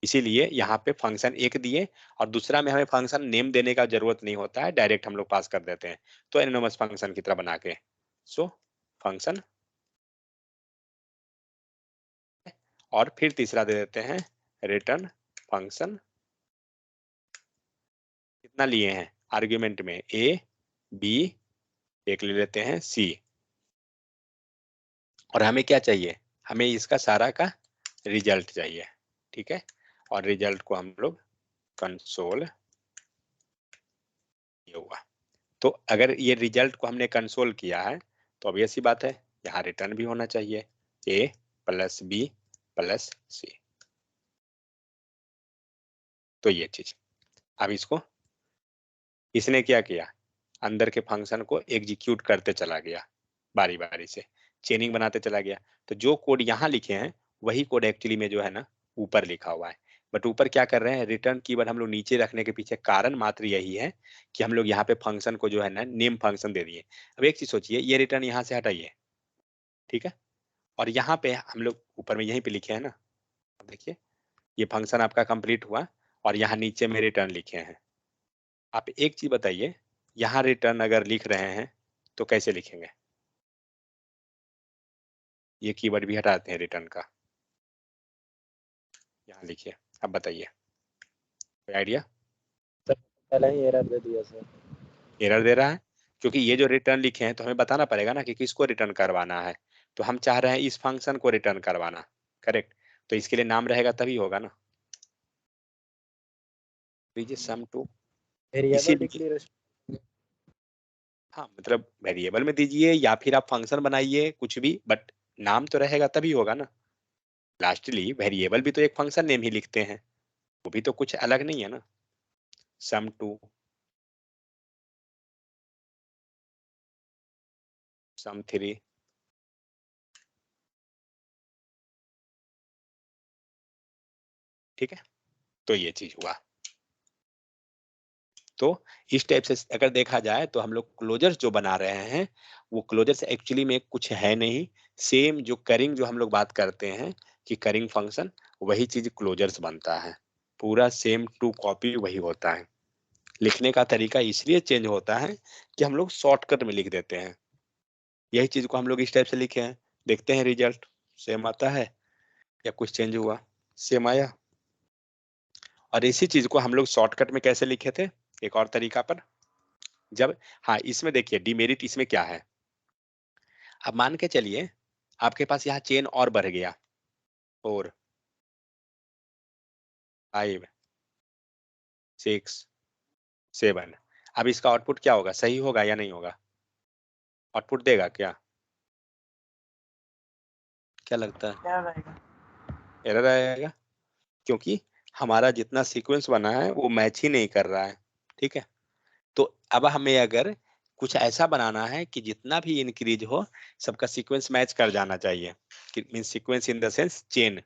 इसीलिए यहाँ पे फंक्शन एक दिए और दूसरा में हमें फंक्शन नेम देने का जरूरत नहीं होता है, डायरेक्ट हम लोग पास कर देते हैं, तो एनोनिमस फंक्शन की तरह बना के। सो फंक्शन, और फिर तीसरा दे देते हैं रिटर्न फंक्शन। कितना लिए हैं आर्ग्यूमेंट में, ए बी, एक ले लेते हैं सी, और हमें क्या चाहिए, हमें इसका सारा का रिजल्ट चाहिए, ठीक है। और रिजल्ट को हम लोग कंसोल, ये हुआ। तो अगर ये रिजल्ट को हमने कंसोल किया है तो अब ऐसी बात है यहाँ रिटर्न भी होना चाहिए, ए प्लस बी प्लस सी। तो ये चीज, अब इसको इसने क्या किया, अंदर के फंक्शन को एग्जीक्यूट करते चला गया, बारी बारी से चेनिंग बनाते चला गया। तो जो कोड यहाँ लिखे हैं वही कोड एक्चुअली में जो है ना ऊपर लिखा हुआ है, बट ऊपर क्या कर रहे हैं, रिटर्न कीवर्ड हम लोग नीचे रखने के पीछे कारण मात्र यही है कि हम लोग यहाँ पे फंक्शन को जो है ना नेम फंक्शन दे दिए। अब एक चीज सोचिए, ये रिटर्न यहाँ से हटाइए, ठीक है, और यहाँ पे हम लोग ऊपर में यहीं पे लिखे हैं ना, अब देखिए ये फंक्शन आपका कंप्लीट हुआ और यहाँ नीचे में रिटर्न लिखे हैं। आप एक चीज बताइए, यहाँ रिटर्न अगर लिख रहे हैं तो कैसे लिखेंगे, ये कीवर्ड भी हटाते हैं रिटर्न का, यहाँ लिखिए, अब बताइए कोई आइडिया। पहले ही एरर दे दिया सर। एरर दे रहा है क्योंकि ये जो रिटर्न लिखे हैं तो हमें बताना पड़ेगा ना कि किसको रिटर्न करवाना है, तो हम चाह रहे हैं इस फंक्शन को रिटर्न करवाना, करेक्ट, तो इसके लिए नाम रहेगा तभी होगा ना, दीजिए सम टू, वेरिएबल इसीलिए डिक्लेरेशन। हाँ मतलब वेरिएबल में दीजिए या फिर आप फंक्शन बनाइए कुछ भी, बट नाम तो रहेगा तभी होगा ना। लास्टली वेरिएबल भी तो एक फंक्शन नेम ही लिखते हैं, वो भी तो कुछ अलग नहीं है ना। सम टू, सम थ्री, ठीक है, तो ये चीज हुआ। तो इस टाइप से अगर देखा जाए तो हम लोग क्लोजर्स जो बना रहे हैं वो क्लोजर्स एक्चुअली में कुछ है नहीं, सेम जो करिंग जो हम लोग बात करते हैं कि करिंग फंक्शन, वही चीज क्लोजर्स बनता है, पूरा सेम टू कॉपी वही होता है। लिखने का तरीका इसलिए चेंज होता है कि हम लोग शॉर्टकट में लिख देते हैं। यही चीज को हम लोग इस टाइप से लिखे हैं, देखते हैं रिजल्ट सेम आता है या कुछ चेंज हुआ, सेम आया। और इसी चीज को हम लोग शॉर्टकट में कैसे लिखे थे, एक और तरीका पर, जब, हाँ इसमें देखिए डिमेरिट इसमें क्या है, अब मान के चलिए आपके पास यहाँ चेन और बढ़ गया, 4 5 6 7, अब इसका आउटपुट क्या होगा, सही होगा या नहीं होगा, आउटपुट देगा क्या, क्या लगता है, क्या रहेगा? एरर आएगा, क्योंकि हमारा जितना सीक्वेंस बना है वो मैच ही नहीं कर रहा है, ठीक है। तो अब हमें अगर कुछ ऐसा बनाना है कि जितना भी इंक्रीज हो सबका सीक्वेंस मैच कर जाना चाहिए, mean sequence in the sense chain,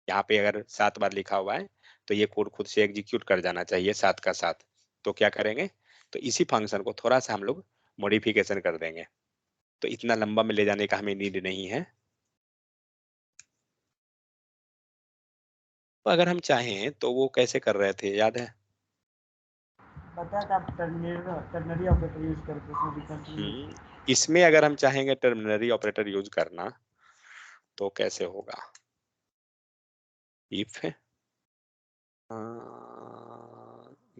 यहाँ पे अगर 7 बार लिखा हुआ है तो ये कोड खुद से एग्जीक्यूट कर जाना चाहिए 7 का 7। तो क्या करेंगे, तो इसी फंक्शन को थोड़ा सा हम लोग मॉडिफिकेशन कर देंगे, तो इतना लंबा में ले जाने का हमें नीड नहीं है। तो अगर हम चाहें तो वो कैसे कर रहे थे याद है, पता था आप टर्नरी ऑपरेटर यूज करते हैं उसमें रिकर्सिव। इसमें अगर हम चाहेंगे टर्मिनरी ऑपरेटर यूज करना तो कैसे होगा, इफ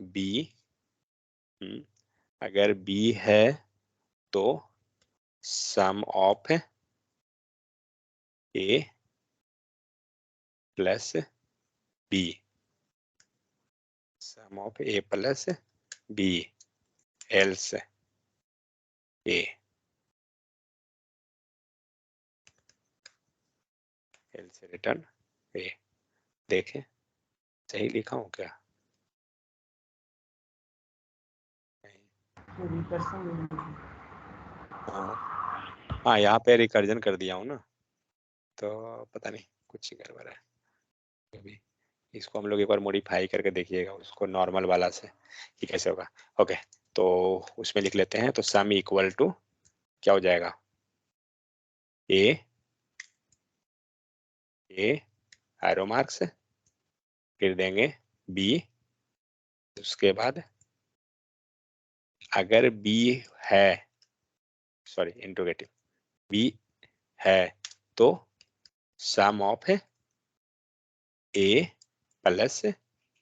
बी, अगर बी है तो sum of a plus b, sum of a plus b, else a, else return a. देखे सही लिखा हूँ क्या, तो रिकर्सिव। हाँ हाँ यहाँ पे रिकर्जन कर दिया हूँ ना, तो पता नहीं कुछ गड़बड़ है अभी। इसको हम लोग एक बार मॉडिफाई करके देखिएगा उसको नॉर्मल वाला से कि कैसे होगा। ओके, तो उसमें लिख लेते हैं, तो सम इक्वल टू क्या हो जाएगा, ए एरो मार्क्स, फिर देंगे बी, उसके बाद अगर बी है, सॉरी इंट्रोगेटिव, बी है तो sum of a plus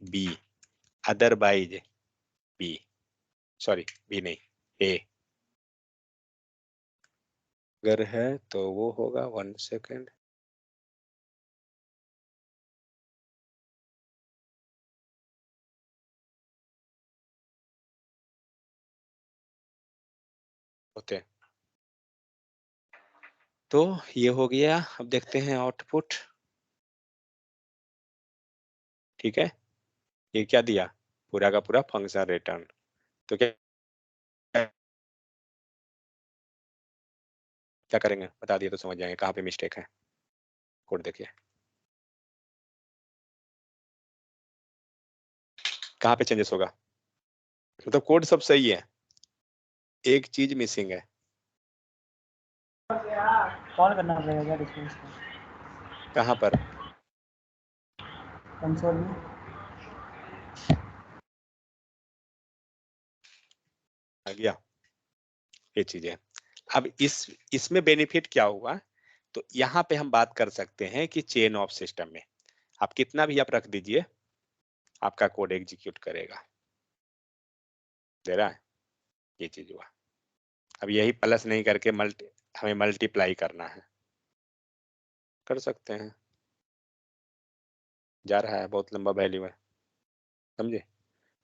b, otherwise b, sorry b नहीं ए, अगर है तो वो होगा, 1 सेकेंड, होते हैं। तो ये हो गया, अब देखते हैं आउटपुट। ठीक है, ये क्या दिया, पूरा का पूरा फंक्शन रिटर्न। तो क्या क्या करेंगे, बता दिए तो समझ जाएंगे कहाँ पे मिस्टेक है। कोड देखिए कहाँ पे चेंजेस होगा, मतलब कोड सब सही है, एक चीज मिसिंग है। कॉल करना पड़ेगा क्या डिस्टेंस में, कहाँ पर, कंसोल में? आ गया, ये चीज है। अब इसमें बेनिफिट क्या हुआ, तो यहाँ पे हम बात कर सकते हैं कि चेन ऑफ सिस्टम में आप कितना भी आप रख दीजिए, आपका कोड एग्जीक्यूट करेगा, दे रहा है, ये चीज हुआ। अब यही प्लस नहीं करके हमें मल्टीप्लाई करना है, कर सकते हैं, जा रहा है, बहुत लंबा वैल्यू है, समझे।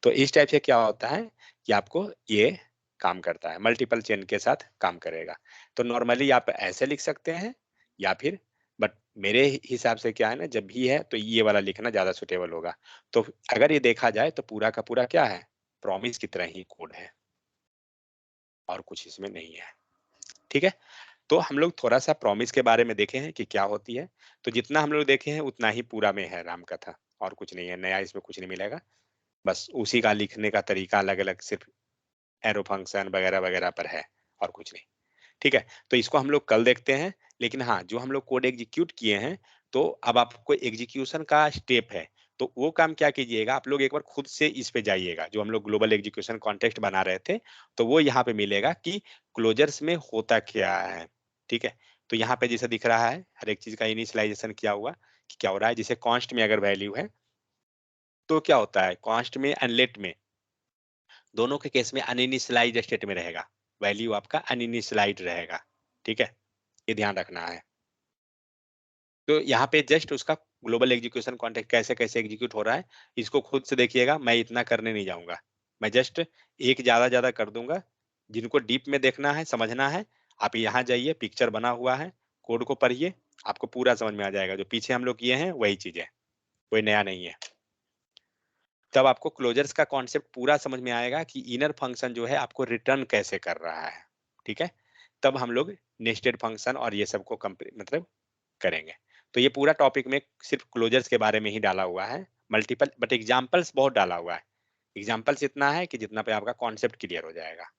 तो इस टाइप से क्या होता है कि आपको ये काम करता है, मल्टीपल चेन के साथ काम करेगा। तो नॉर्मली आप ऐसे लिख सकते हैं या फिर, बट मेरे हिसाब से क्या है ना, जब भी है तो ये वाला लिखना ज्यादा सुटेबल होगा। तो अगर ये देखा जाए तो पूरा का पूरा क्या है, प्रॉमिस की तरह ही कोड है, और कुछ इसमें नहीं है। ठीक है, तो हम लोग थोड़ा सा प्रॉमिस के बारे में देखे हैं कि क्या होती है। तो जितना हम लोग देखे हैं उतना ही पूरा में है राम कथा, और कुछ नहीं है नया, इसमें कुछ नहीं मिलेगा, बस उसी का लिखने का तरीका अलग अलग सिर्फ एरो फंक्शन वगैरह वगैरह पर है, और कुछ नहीं। ठीक है, तो इसको हम लोग कल देखते हैं। लेकिन हाँ, जो हम लोग कोड एग्जीक्यूट किए हैं, तो अब आपको एग्जीक्यूशन का स्टेप है, तो वो काम क्या कीजिएगा, आप लोग एक बार खुद से इस पे जाइएगा, जो हम लोग ग्लोबल एग्जीक्यूशन कॉन्टेक्स्ट बना रहे थे, तो वो यहाँ पे मिलेगा कि क्लोजर्स में होता क्या है। ठीक है, तो यहाँ पे जैसे दिख रहा है हर एक चीज का इनिशियलाइजेशन किया हुआ, कि क्या हो रहा है, जैसे कॉन्स्ट में अगर वैल्यू है तो क्या होता है, कॉन्स्ट में एंड लेट में दोनों के केस में अनइनिशियलाइज्ड स्टेट में रहेगा, वैल्यू आपका अनइनिशियलाइज्ड रहेगा। ठीक है, ये ध्यान रखना है। तो यहाँ पे जस्ट उसका ग्लोबल एग्जीक्यूशन कॉन्टेक्स्ट कैसे कैसे एग्जीक्यूट हो रहा है, इसको खुद से देखिएगा, मैं इतना करने नहीं जाऊंगा, मैं जस्ट एक ज्यादा कर दूंगा। जिनको डीप में देखना है, समझना है, आप यहाँ जाइए, पिक्चर बना हुआ है, कोड को पढ़िए, आपको पूरा समझ में आ जाएगा। जो पीछे हम लोग किए हैं वही चीज है, कोई नया नहीं है। तब आपको क्लोजर्स का कॉन्सेप्ट पूरा समझ में आएगा कि इनर फंक्शन जो है आपको रिटर्न कैसे कर रहा है। ठीक है, तब हम लोग नेस्टेड फंक्शन और ये सबको मतलब करेंगे। तो ये पूरा टॉपिक में सिर्फ क्लोजर्स के बारे में ही डाला हुआ है, मल्टीपल बट एग्जाम्पल्स बहुत डाला हुआ है। एग्जाम्पल्स इतना है कि जितना पे आपका कॉन्सेप्ट क्लियर हो जाएगा।